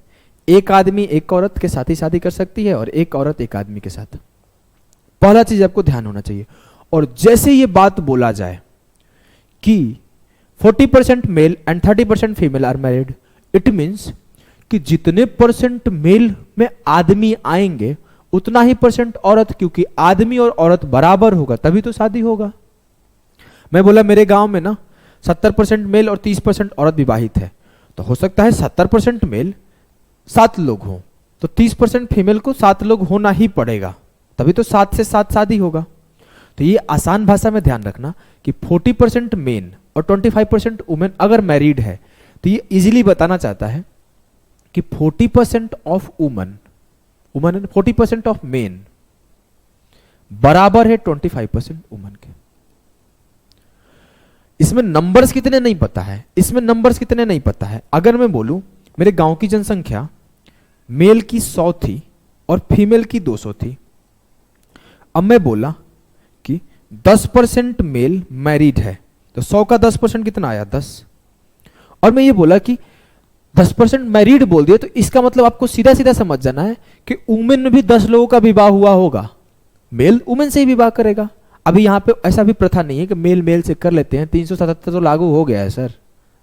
एक आदमी एक औरत के साथ ही शादी कर सकती है और एक औरत एक आदमी के साथ। पहला चीज आपको ध्यान होना चाहिए। और जैसे ये बात बोला जाए कि 40% male and 30% female are married, it means कि जितने परसेंट मेल में आदमी आएंगे उतना ही परसेंट औरत, क्योंकि आदमी और औरत बराबर होगा तभी तो शादी होगा। मैं बोला मेरे गांव में ना 70% मेल और 30% औरत विवाहित है, तो हो सकता है 70% मेल 7 लोग हों, तो 30% फीमेल को 7 लोग होना ही पड़ेगा, तभी तो 7 से 7 शादी होगा। तो ये आसान भाषा में ध्यान रखना कि 40% मेन और 25% वुमेन अगर मैरिड है, तो ये इजीली बताना चाहता है कि 40% ऑफ वुमन 40% ऑफ मेन बराबर है 25% वुमन के। इसमें नंबर्स कितने नहीं पता है, अगर मैं बोलूं मेरे गांव की जनसंख्या मेल की 100 थी और फीमेल की 200 थी, अब मैं बोला कि 10% मेल मैरिड है, तो 100 का 10% कितना आया? 10। और मैं ये बोला कि 10% मैरिड बोल दिया, तो इसका मतलब आपको सीधा सीधा समझ जाना है कि वुमेन में भी 10 लोगों का विवाह हुआ होगा, मेल वुमेन से ही विवाह करेगा। अभी यहां पे ऐसा भी प्रथा नहीं है कि मेल मेल से कर लेते हैं, 377 तो लागू हो गया है सर,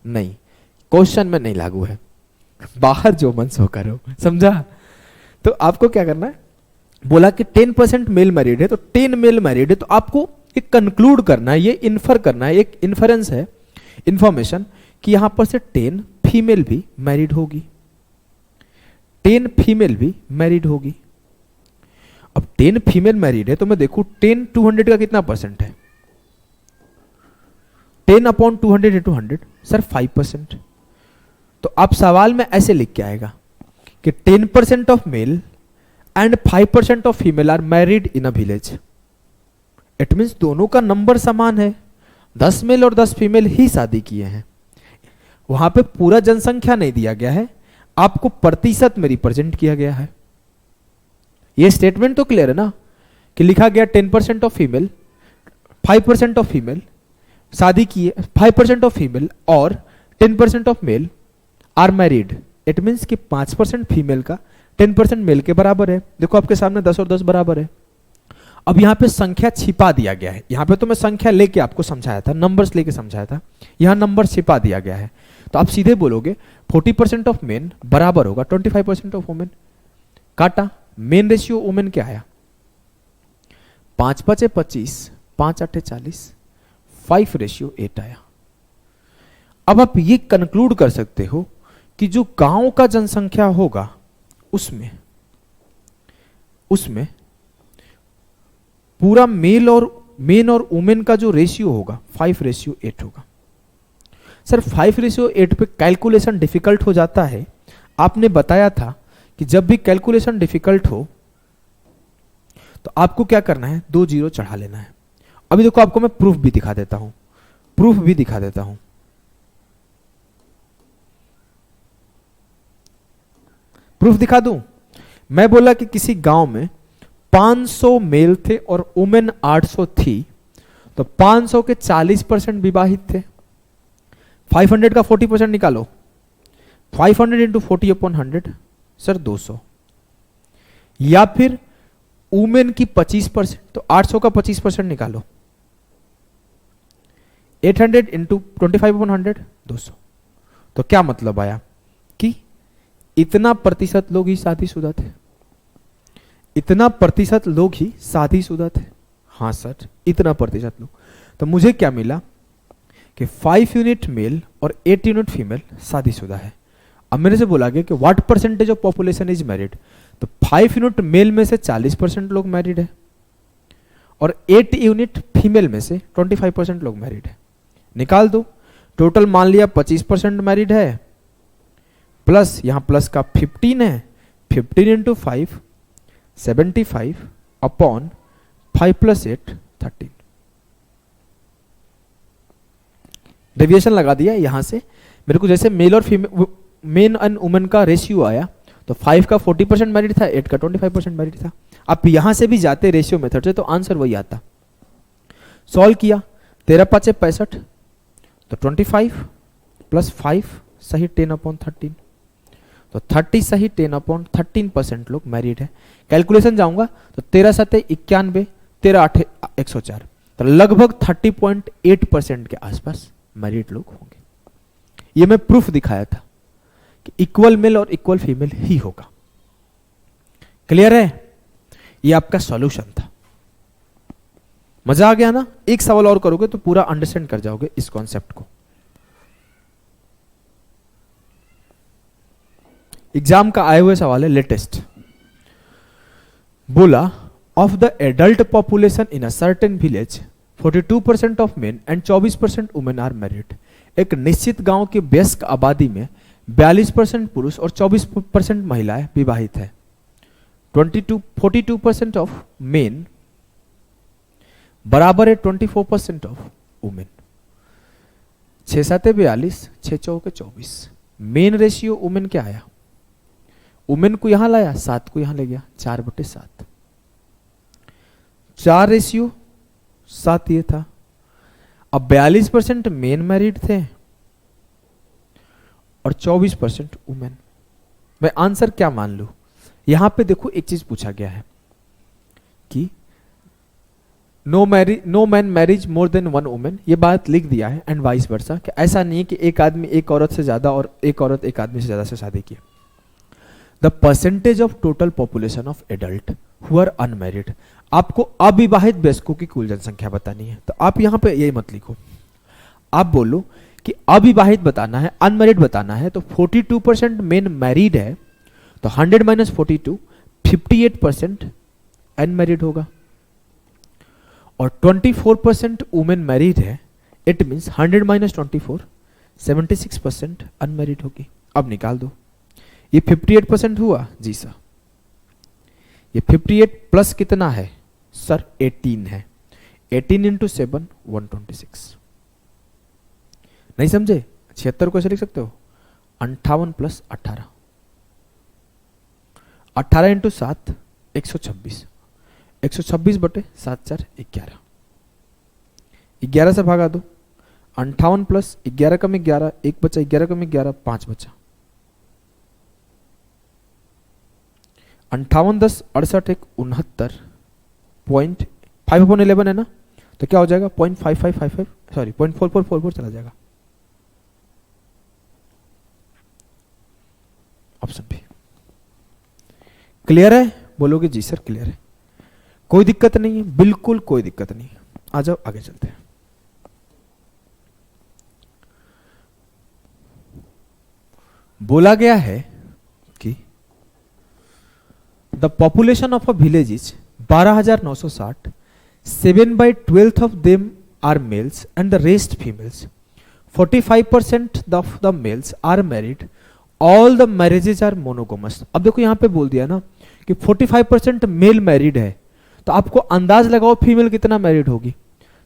नहीं, क्वेश्चन में नहीं लागू है, बाहर जो मन सो करो, समझा? तो आपको क्या करना है, बोला कि 10% मेल मैरिड है, तो 10 मेल मैरिड है, तो आपको एक कंक्लूड करना है, ये इन्फर करना है, एक इन्फरेंस है, इंफॉर्मेशन, कि यहां पर से 10 फीमेल भी मैरिड होगी, 10 फीमेल भी मैरिड होगी। अब 10 फीमेल मैरिड है, तो मैं देखूं 10 200 का कितना परसेंट है? 10 अपॉन 200 इंटू 100 सर 5%। तो आप सवाल में ऐसे लिख के आएगा कि 10% of male and 5% of female are married in a village. It means दोनों का नंबर समान है, 10 मेल और 10 फीमेल ही शादी किए हैं। वहां पे पूरा जनसंख्या नहीं दिया गया है, आपको प्रतिशत में रिप्रेजेंट किया गया है। ये स्टेटमेंट तो क्लियर है ना, कि लिखा गया 10% ऑफ फीमेल, 5% ऑफ फीमेल शादी किए, 5% ऑफ फीमेल और 10% of male are married, it means कि 5% फीमेल का 10% मेल के बराबर है। देखो आपके सामने 10 और 10 बराबर है। अब यहाँ पे संख्या छिपा दिया गया है, यहाँ पे तो मैं संख्या लेके आपको समझाया था, नंबर्स लेके समझाया था, यहाँ नंबर छिपा दिया गया है। तो आप सीधे बोलोगे 40% ऑफ मेन बराबर होगा 25% ऑफ वुमेन। काटा, मेन रेशियो वुमेन क्या आया, 5 × 5 = 25, 5 × 8 = 40, 5:8 आया। अब आप ये कंक्लूड कर सकते हो कि जो गांव का जनसंख्या होगा उसमें पूरा मेन और वुमेन का जो रेशियो होगा 5:8 होगा। सर 5:8 पे कैलकुलेशन डिफिकल्ट हो जाता है। आपने बताया था कि जब भी कैलकुलेशन डिफिकल्ट हो तो आपको क्या करना है, 2 0 चढ़ा लेना है। अभी देखो आपको मैं प्रूफ भी दिखा देता हूं, प्रूफ दिखा दूं। मैं बोला कि किसी गांव में 500 मेल थे और वुमेन 800 थी, तो 500 के 40% विवाहित थे। 500 का 40% निकालो, 500 इंटू 40/100 सर 200। या फिर वुमेन की 25%, तो 800 का 25% निकालो, 800 इंटू 25/100 200। तो क्या मतलब आया कि इतना प्रतिशत लोग ही शादीशुदा थे, इतना प्रतिशत लोग ही शादीशुदा थे। हाँ सर, इतना प्रतिशत लोग। तो मुझे क्या मिला कि 5 यूनिट मेल और 8 यूनिट फीमेल शादीशुदा है। अब मेरे से बोला गया कि what percentage of population is married, तो 5 यूनिट मेल में से 40% लोग मैरिड है और 8 यूनिट फीमेल में से 25% लोग मैरिड है। निकाल दो, टोटल मान लिया 25% मैरिड है, प्लस यहां प्लस का 15 है, 15 इंटू 5 75 अपॉन 5 + 8 13। डेविएशन लगा दिया यहां से। मेरे को जैसे मेल और फीमेल, मेन एंड वुमेन का रेशियो आया, तो 5 का 40% मैरिड था, 8 का 25% मैरिड था। आप यहां से भी जाते रेशियो मेथड से तो आंसर वही आता। सॉल्व किया, 13 × 5 = 65, तो 25 + 5 सही 10/13, तो 30 सही 10/13% लोग मैरिड है। कैलकुलेशन जाऊंगा तो 13 × 7 = 91, 13 × 8 = 104, तो लगभग 30.8% के आसपास मैरिड लोग होंगे। ये मैं प्रूफ दिखाया था कि इक्वल मेल और इक्वल फीमेल ही होगा। क्लियर है? ये आपका सॉल्यूशन था। मजा आ गया ना? एक सवाल और करोगे तो पूरा अंडरस्टैंड कर जाओगे इस कॉन्सेप्ट को। एग्जाम का आए हुए सवाल है लेटेस्ट। बोला of the adult population in a certain village 42% of men and 24% women are married. एक निश्चित गांव की वयस्क आबादी में 42% पुरुष और 24% महिलाएं विवाहित है। 42% ऑफ मेन बराबर है 24% of women. 6 × 7 = 42, 6 × 4 = 24। Main ratio women क्या आया? वुमेन को यहां लाया, 7 को यहां ले गया, 4/7। 4 रेशियो 7 ये था। अब 42% मेन मैरिड थे और 24% वुमेन। मैं आंसर क्या मान लूं? यहां पे देखो एक चीज पूछा गया है कि no man marries more than 1 women. ये बात लिख दिया है एंड वाइस वर्सा, कि ऐसा नहीं है कि एक आदमी एक औरत से ज्यादा और एक औरत एक आदमी से ज्यादा से शादी की। The percentage of total population of adult who are unmarried. आपको अविवाहित वयस्कों की कुल जनसंख्या बतानी है, तो आप यहां पे यही मत लिखो, आप बोलो कि अविवाहित बताना है, अनमैरिड बताना है। तो 42% मेन मैरिड है, तो 100 - 42 58% अनमैरिड होगा। और 24% वुमेन मैरिड है, इट मींस 100 - 24 76% अनमैरिड होगी। अब निकाल दो, ये 58% हुआ जी सर। ये 58 प्लस कितना है सर? 18 है। 18 इंटू 7 126। नहीं समझे? 76 को ऐसे लिख सकते हो, 58 प्लस 18, 18 इंटू 7 126, 126/7 × 4 11, 11 से भागा दो। 58 प्लस 11 कम 11, 1 बचा, 11 कम 11 5 बचा, 58 10 68 69.5/11 है ना, तो क्या हो जाएगा 0.5555 सॉरी 0.4444 चला जाएगा। Option B. क्लियर है? बोलोगे जी सर क्लियर है, कोई दिक्कत नहीं है, बिल्कुल कोई दिक्कत नहीं है। आ जाओ आगे चलते हैं। बोला गया है कि the population of a village is 12,960, 7/12 of them are males and the rest females, 45% of the males are married, all the marriages are monogamous. अब देखो यहां पे बोल दिया ना कि 45% मेल मैरिड है, तो आपको अंदाज लगाओ फीमेल कितना मैरिड होगी।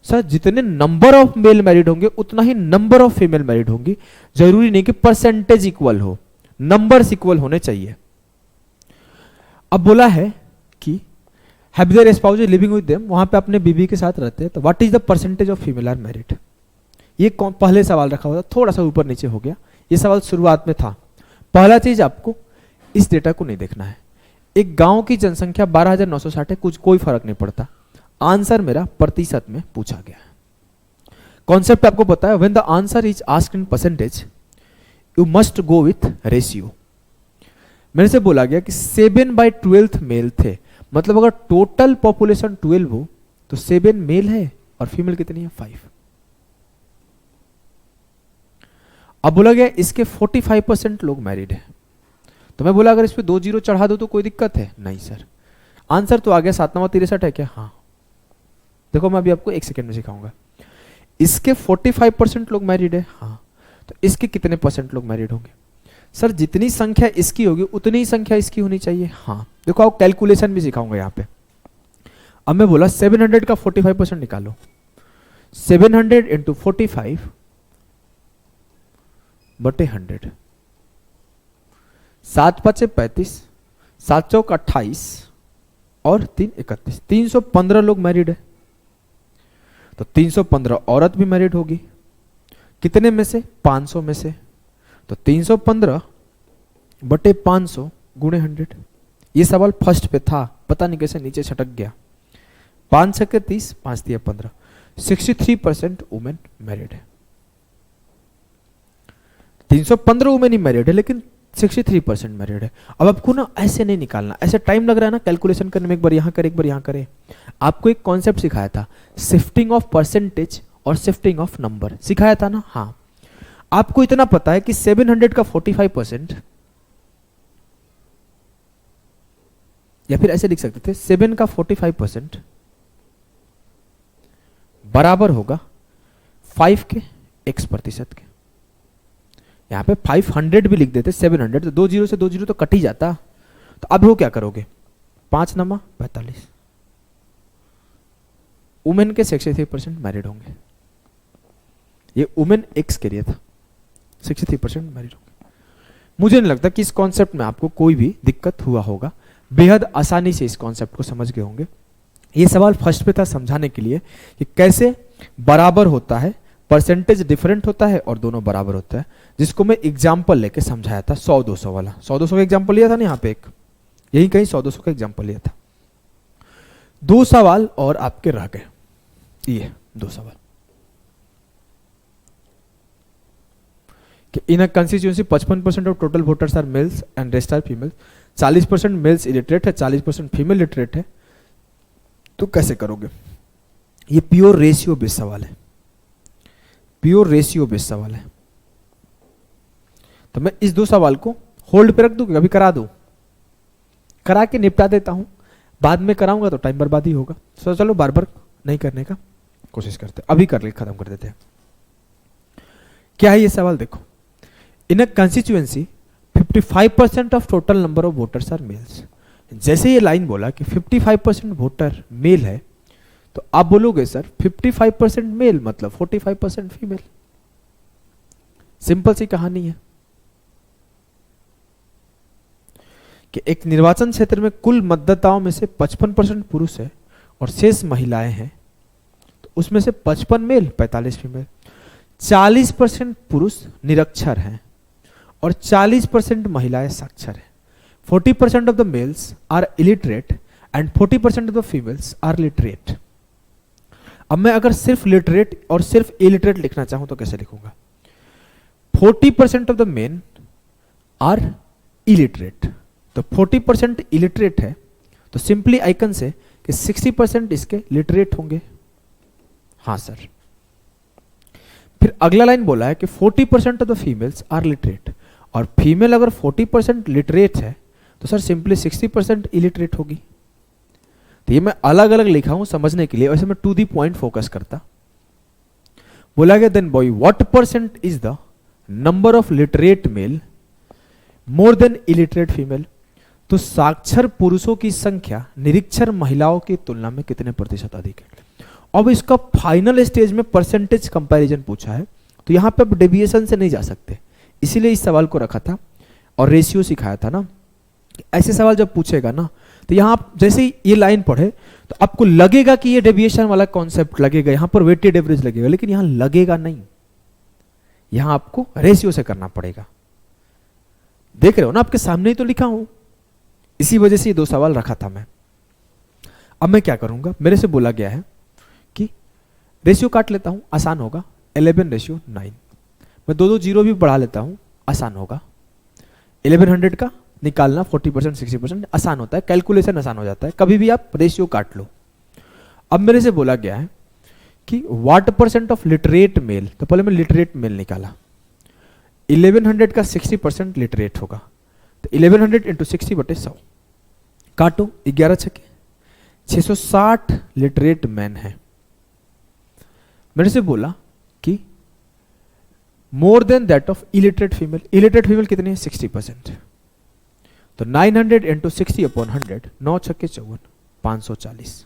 सर जितने नंबर ऑफ मेल मैरिड होंगे उतना ही नंबर ऑफ फीमेल मैरिड होंगी, जरूरी नहीं कि परसेंटेज इक्वल हो, नंबर्स इक्वल होने चाहिए। अब बोला है कि have their spouse living with them, वहां पे अपने बीवी के साथ रहते हैं, तो what is the percentage of female are married. ये पहले सवाल रखा हुआ था, थोड़ा सा ऊपर नीचे हो गया, ये सवाल शुरुआत में था। पहला चीज आपको इस डेटा को नहीं देखना है। एक गांव की जनसंख्या 12,960 है, कुछ कोई फर्क नहीं पड़ता, आंसर मेरा प्रतिशत में पूछा गया है। कॉन्सेप्ट आपको पता है, when the answer is asked in percentage you must go with ratio. मेरे से बोला गया कि 7/12 मेल थे, मतलब अगर टोटल पॉपुलेशन 12 हो तो 7 मेल है और फीमेल कितनी है 5। अब बोला गया इसके 45% लोग मैरिड है, तो मैं बोला अगर इस पे 2 जीरो चढ़ा दो तो कोई दिक्कत है नहीं सर। आंसर तो आ गया 7×9 = 63 है क्या? हाँ देखो मैं अभी आपको 1 सेकेंड में सिखाऊंगा। इसके 45% लोग मैरिड है, हाँ, तो इसके कितने परसेंट लोग मैरिड होंगे? सर जितनी संख्या इसकी होगी उतनी ही संख्या इसकी होनी चाहिए, हाँ। देखो आप कैलकुलेशन भी सिखाऊंगा यहाँ पे। अब मैं बोला 700 का 45% निकालो, 700 × 45/100, 7×5 = 35, 7×4 = 28 और 3 = 31, 315 लोग मैरिड है। तो 315 औरत भी मैरिड होगी, कितने में से? 500 में से। तो 315/500 × 100। ये सवाल फर्स्ट पे था, पता नहीं कैसे नीचे छटक गया। 5 × 6 = 30, 5 × 3 = 15, 63% वुमेन मैरिड है। 315 वुमेन ही मैरिड है लेकिन 63% मैरिड है। अब आपको ना ऐसे नहीं निकालना, ऐसे टाइम लग रहा है ना कैलकुलेशन करने में, एक बार यहां करें एक बार यहां करें। आपको एक कॉन्सेप्ट सिखाया था, शिफ्टिंग ऑफ परसेंटेज और शिफ्टिंग ऑफ नंबर सिखाया था ना, हाँ। आपको इतना पता है कि 700 का 45%, या फिर ऐसे लिख सकते थे 7 का 45% बराबर होगा 5 के x% के। यहां पे 500 भी लिख देते, 700, तो 2 जीरो से 2 जीरो तो कट ही जाता। तो अब वो क्या करोगे, 5×9 = 45। वुमेन के 63% मैरिड होंगे, ये वुमेन एक्स के लिए था, 63% मैरिड होंगे। मुझे नहीं लगता कि इस कॉन्सेप्ट में आपको कोई भी दिक्कत हुआ होगा, बेहद आसानी से इस कॉन्सेप्ट को समझ गए होंगे। ये सवाल फर्स्ट पे था समझाने के लिए कि कैसे बराबर होता है, परसेंटेज डिफरेंट होता है और दोनों बराबर होता है, जिसको मैं एग्जाम्पल लेके समझाया था 100-200 वाला। 100-200 का एग्जाम्पल लिया था ना यहाँ पे, एक यही कहीं 100-200 का एग्जाम्पल लिया था। 2 सवाल और आपके रह गए, ये 2 सवाल कि in a constituency 55% of total voters are males and rest are females, 40% males illiterate है, 40% फीमेल लिटरेट है, तो कैसे करोगे? ये प्योर रेशियो बेस्ड सवाल है, प्योर रेशियो बेस्ड सवाल है। तो मैं इस 2 सवाल को होल्ड पे रख दूं, अभी करा दूं, करा के निपटा देता हूं, बाद में कराऊंगा तो टाइम बर्बाद ही होगा। तो चलो बार बार नहीं करने का कोशिश करते, अभी कर ले, खत्म कर देते हैं। क्या है ये सवाल? देखो, in a constituency 55% of total number of voters are males. जैसे ये लाइन बोला कि 55% वोटर मेल है, तो आप बोलोगे सर 55% मेल मतलब 45% फीमेल। सिंपल सी कहानी है कि एक निर्वाचन क्षेत्र में कुल मतदाताओं में से 55% पुरुष है और शेष महिलाएं हैं, तो उसमें से 55 मेल 45 फीमेल। 40% पुरुष निरक्षर हैं और 40% महिलाएं साक्षर हैं। 40% of the males are illiterate and 40% of the females are literate. अब मैं अगर सिर्फ लिटरेट और सिर्फ इलिटरेट लिखना चाहूं तो कैसे लिखूंगा? 40% of the men are illiterate, तो 40% इलिटरेट है, तो सिंपली आई कैन से कि 60% इसके लिटरेट होंगे। हाँ सर। फिर अगला लाइन बोला है कि 40% of the females are literate, और फीमेल अगर 40% लिटरेट है तो सर सिंपली 60% इलिटरेट होगी। तो ये मैं अलग अलग लिखा हूं समझने के लिए, वैसे मैं टू दी पॉइंट फोकस करता। बोला गया then by what percent is the number of literate male more than illiterate female, तो साक्षर पुरुषों की संख्या निरक्षर महिलाओं की तुलना में कितने प्रतिशत अधिक है। अब इसका फाइनल स्टेज में परसेंटेज कंपैरिजन पूछा है, तो यहां पे अब डेविएशन से नहीं जा सकते, इसीलिए इस सवाल को रखा था और रेशियो सिखाया था ना। ऐसे सवाल जब पूछेगा ना तो यहां आप जैसे ही ये लाइन पढ़े तो आपको लगेगा कि ये डेविएशन वाला कॉन्सेप्ट लगेगा, यहां पर वेटेड एवरेज लगेगा, लेकिन यहां लगेगा नहीं, यहां आपको रेशियो से करना पड़ेगा। देख रहे हो ना, आपके सामने ही तो लिखा हूं, इसी वजह से ये दो सवाल रखा था मैं। अब मैं क्या करूंगा, मेरे से बोला गया है कि रेशियो काट लेता हूं, आसान होगा, 11:9। मैं दो जीरो भी बढ़ा लेता हूं, आसान होगा। 1100 का निकालना 40% 60% आसान होता है, कैलकुलेशन आसान हो जाता है, कभी भी आप रेशियो काट लो। अब मेरे से बोला गया है कि what percent of literate male, तो पहले मैं लिटरेट मेल निकाला। 1100 का 60% लिटरेट होगा, तो 1100 इंटू 60/100 काटो, 11 छके 660 लिटरेट मैन है। मेरे से बोला कि मोर than that of illiterate female, illiterate female कितनी है 60%, तो 900 इंटू 60/100, 9 छक्के 54, 540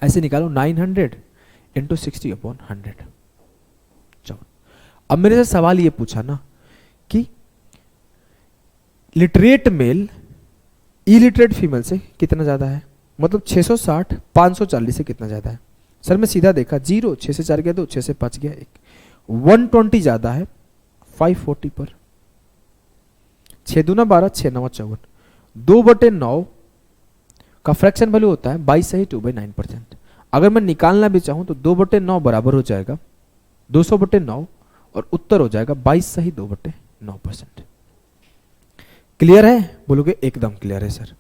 ऐसे निकालो, 900 इंटू 60/100। अब मेरे से सवाल ये पूछा ना कि लिटरेट मेल इलिटरेट फीमेल से कितना ज्यादा है, मतलब 660 540 से कितना ज्यादा है। सर मैं सीधा देखा, 0 6 से 4 गया 2, 6 से 5 गया 1, 120 ज्यादा है 540 पर। 6 दूना 12, 6 9 54, 2/9 का फ्रैक्शन वैल्यू होता है 22 सही 2/9%। अगर मैं निकालना भी चाहूं तो 2/9 बराबर हो जाएगा 200/9 और उत्तर हो जाएगा 22 सही 2/9%। क्लियर है? बोलोगे एकदम क्लियर है सर।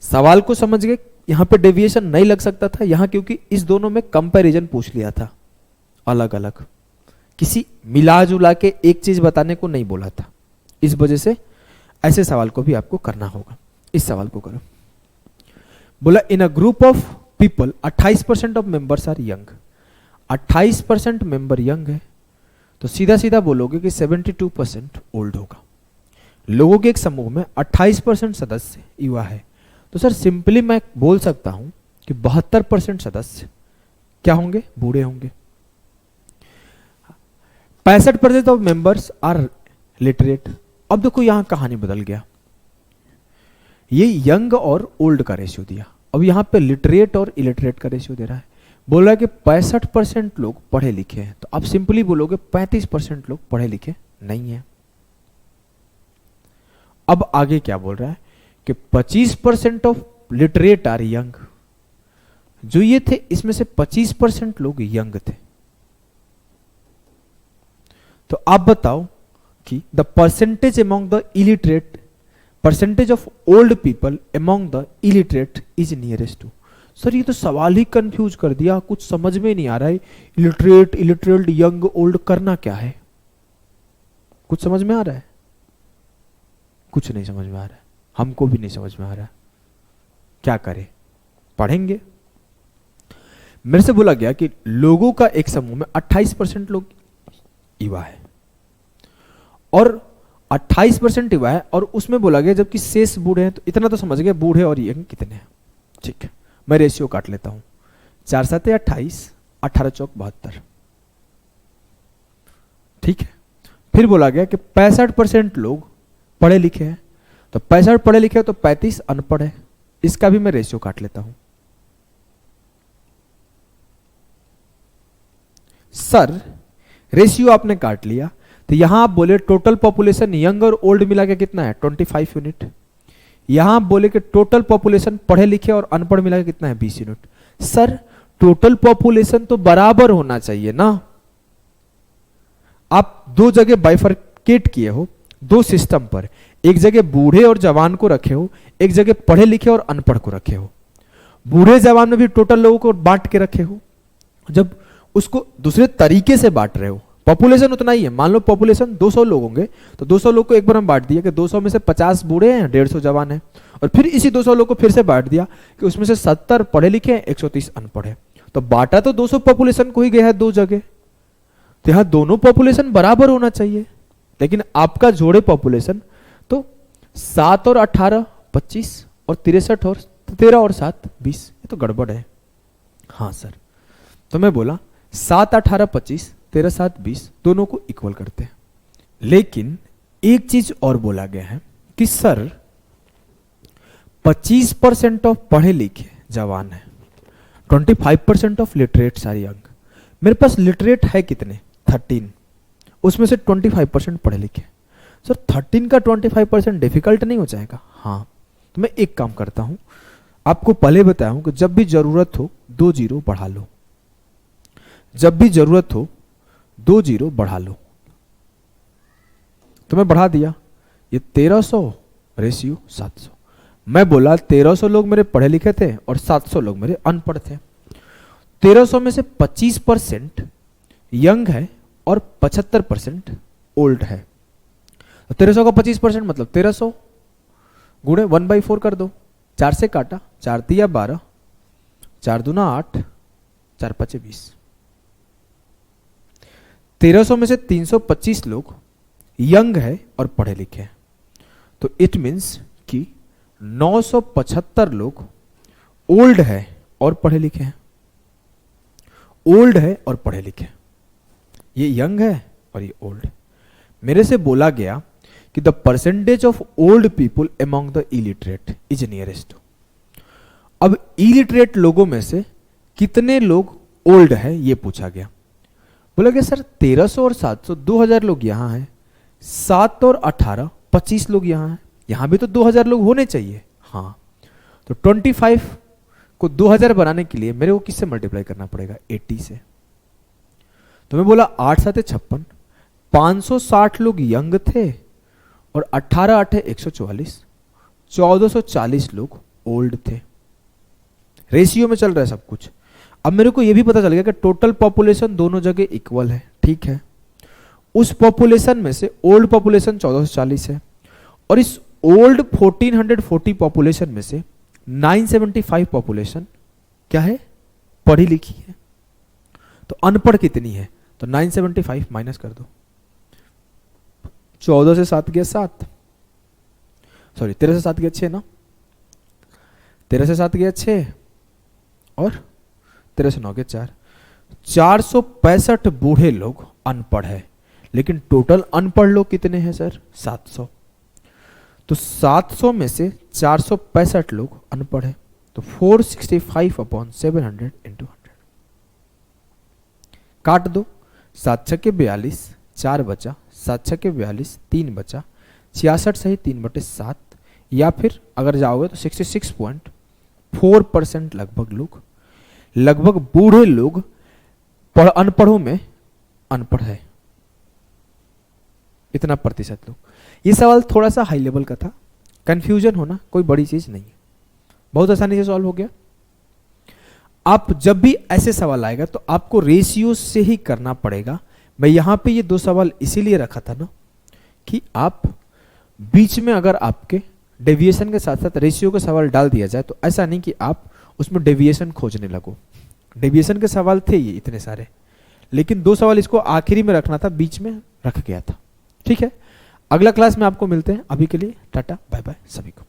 सवाल को समझ गए, यहां पे डेविएशन नहीं लग सकता था यहां, क्योंकि इस दोनों में कंपैरिजन पूछ लिया था अलग अलग, किसी मिला जुला के एक चीज बताने को नहीं बोला था, इस वजह से ऐसे सवाल को भी आपको करना होगा। इस सवाल को करो, बोला in a group of people 28% of members are young, 28% member young है, तो सीधा सीधा बोलोगे कि 72% ओल्ड होगा। लोगों के एक समूह में 28% सदस्य युवा है, तो सर सिंपली मैं बोल सकता हूं कि 72% सदस्य क्या होंगे, बूढ़े होंगे। 65% ऑफ मेंबर्स आर लिटरेट। अब देखो यहां कहानी बदल गया, ये यंग और ओल्ड का रेशियो दिया, अब यहां पे लिटरेट और इलिटरेट का रेशियो दे रहा है। बोला कि 65% लोग पढ़े लिखे हैं, तो आप सिंपली बोलोगे 35% लोग पढ़े लिखे नहीं है। अब आगे क्या बोल रहा है कि 25% ऑफ लिटरेट आर यंग, जो ये थे इसमें से 25% लोग यंग थे। तो आप बताओ कि the percentage among the illiterate, percentage of old people among the illiterate is nearest to. Sir ये तो सवाल ही कंफ्यूज कर दिया, कुछ समझ में नहीं आ रहा है, इलिटरेट इलिटरेट यंग ओल्ड करना क्या है, कुछ समझ में आ रहा है? कुछ नहीं समझ में आ रहा है, हमको भी नहीं समझ में आ रहा है, क्या करें, पढ़ेंगे। मेरे से बोला गया कि लोगों का एक समूह में 28% लोग युवा है और 28% युवा है, और उसमें बोला गया जबकि शेष बूढ़े हैं, तो इतना तो समझ गए बूढ़े और यंग कितने हैं। ठीक है, मैं रेशियो काट लेता हूं, 4 7 28, 18 चौक 72। ठीक है, फिर बोला गया कि 65% लोग पढ़े लिखे हैं, तो 65 पढ़े लिखे हैं तो 35 अनपढ़ है, इसका भी मैं रेशियो काट लेता हूं। सर रेशियो आपने काट लिया, तो यहां आप बोले टोटल पॉपुलेशन यंग और ओल्ड मिला के कितना है 25 यूनिट, यहां बोले कि टोटल पॉपुलेशन पढ़े लिखे और अनपढ़ मिला के कितना है 20 यूनिट। सर टोटल पॉपुलेशन तो बराबर होना चाहिए ना। आप दो जगह बाइफरकेट किए हो, दो सिस्टम पर, एक जगह बूढ़े और जवान को रखे हो, एक जगह पढ़े लिखे और अनपढ़ को रखे हो। बूढ़े जवान में भी टोटल लोगों को बांट के रखे हो। जब उसको दूसरे तरीके से बांट रहे हो, पॉपुलेशन उतना ही है, मान लो पॉपुलेशन 200 लोग होंगे तो 200 लोग को एक बार हम बांट दिया कि 200 में से 50 बूढ़े हैं, 150 जवान हैं, और फिर इसी 200 लोग को फिर से बांट दिया कि उसमें से 70 पढ़े लिखे हैं, 130 अनपढ़ है। तो बांटा तो 200 पॉपुलेशन को ही गया है दो जगह, तो यहां दोनों पॉपुलेशन बराबर होना चाहिए। लेकिन आपका जोड़े पॉपुलेशन तो 7 और 18 25 और 63 और 13 और 7 20, ये तो गड़बड़ है। हाँ सर, तो मैं बोला 7 18 25 13 7 20 दोनों को इक्वल करते हैं। लेकिन एक चीज और बोला गया है कि सर 25% ऑफ पढ़े लिखे जवान है, 25% ऑफ लिटरेट्स आर यंग। मेरे पास लिटरेट है कितने 13, उसमें से 25% पढ़े लिखे। सर 13 का 25% डिफिकल्ट नहीं हो जाएगा? हाँ, तो मैं एक काम करता हूं, आपको पहले बताया हूं कि जब भी जरूरत हो 2 जीरो बढ़ा लो, जब भी जरूरत हो 2 जीरो बढ़ा लो। तो मैं बढ़ा दिया, ये 1300 रेशियो 700। मैं बोला 1300 लोग मेरे पढ़े लिखे थे और 700 लोग मेरे अनपढ़ थे। 1300 में से 25% यंग है और 75% ओल्ड है। तो 1300 का 25% मतलब 1300 गुणे 1/4 कर दो, 4 से काटा, 4 तिया 12, 4 दूना 8, 4 5 20। 1300 में से 325 लोग यंग है और पढ़े लिखे हैं, तो इट मीन्स कि 975 लोग ओल्ड है और पढ़े लिखे हैं। ओल्ड है और पढ़े लिखे, ये यंग है और ये ओल्ड है। मेरे से बोला गया कि the percentage of old people among the illiterate is nearest to. अब इलिटरेट लोगों में से कितने लोग ओल्ड है ये पूछा गया। बोला गया सर 1300 और 700 2000 लोग यहां हैं, 7 और 18 25 लोग यहां हैं, यहां भी तो 2000 लोग होने चाहिए। हाँ, तो 25 को 2000 बनाने के लिए मेरे को किससे मल्टीप्लाई करना पड़ेगा 80 से। तो मैं बोला 8 7 56, 560 लोग यंग थे और 18 8 144, 1440 लोग ओल्ड थे। रेशियो में चल रहा है सब कुछ। अब मेरे को यह भी पता चल गया कि टोटल पॉपुलेशन दोनों जगह इक्वल है, ठीक है। उस पॉपुलेशन में से ओल्ड पॉपुलेशन 1440 है और इस ओल्ड 1440 पॉपुलेशन में से 975 पॉपुलेशन क्या है, पढ़ी लिखी है। तो अनपढ़ कितनी है, तो 975 माइनस कर दो, 14 से 7 गया 7, सॉरी 13 से 7 गया 6 ना, 13 से 7 गया 6 और 13 से 9 गया 4। 465 बूढ़े लोग अनपढ़ है, लेकिन टोटल अनपढ़ लोग कितने हैं सर 700। तो 700 में से 465 लोग अनपढ़ है, तो 465/700 इंटू 100 काट दो। 7 6 के 42, 4 बचा, 7 6 के 42, 3 बचा, 66 सही 3/7, या फिर अगर जाओगे तो 66.4% लगभग बूढ़े लोग अनपढ़ों में अनपढ़ है, इतना प्रतिशत लोग। ये सवाल थोड़ा सा हाई लेवल का था, कंफ्यूजन होना कोई बड़ी चीज नहीं है, बहुत आसानी से सॉल्व हो गया। आप जब भी ऐसे सवाल आएगा तो आपको रेशियो से ही करना पड़ेगा। मैं यहां पे ये 2 सवाल इसीलिए रखा था ना कि आप बीच में अगर आपके डेविएशन के साथ साथ रेशियो का सवाल डाल दिया जाए तो ऐसा नहीं कि आप उसमें डेविएशन खोजने लगो। डेविएशन के सवाल थे ये इतने सारे, लेकिन 2 सवाल इसको आखिरी में रखना था, बीच में रख गया था। ठीक है, अगला क्लास में आपको मिलते हैं। अभी के लिए टाटा बाय बाय सभी को।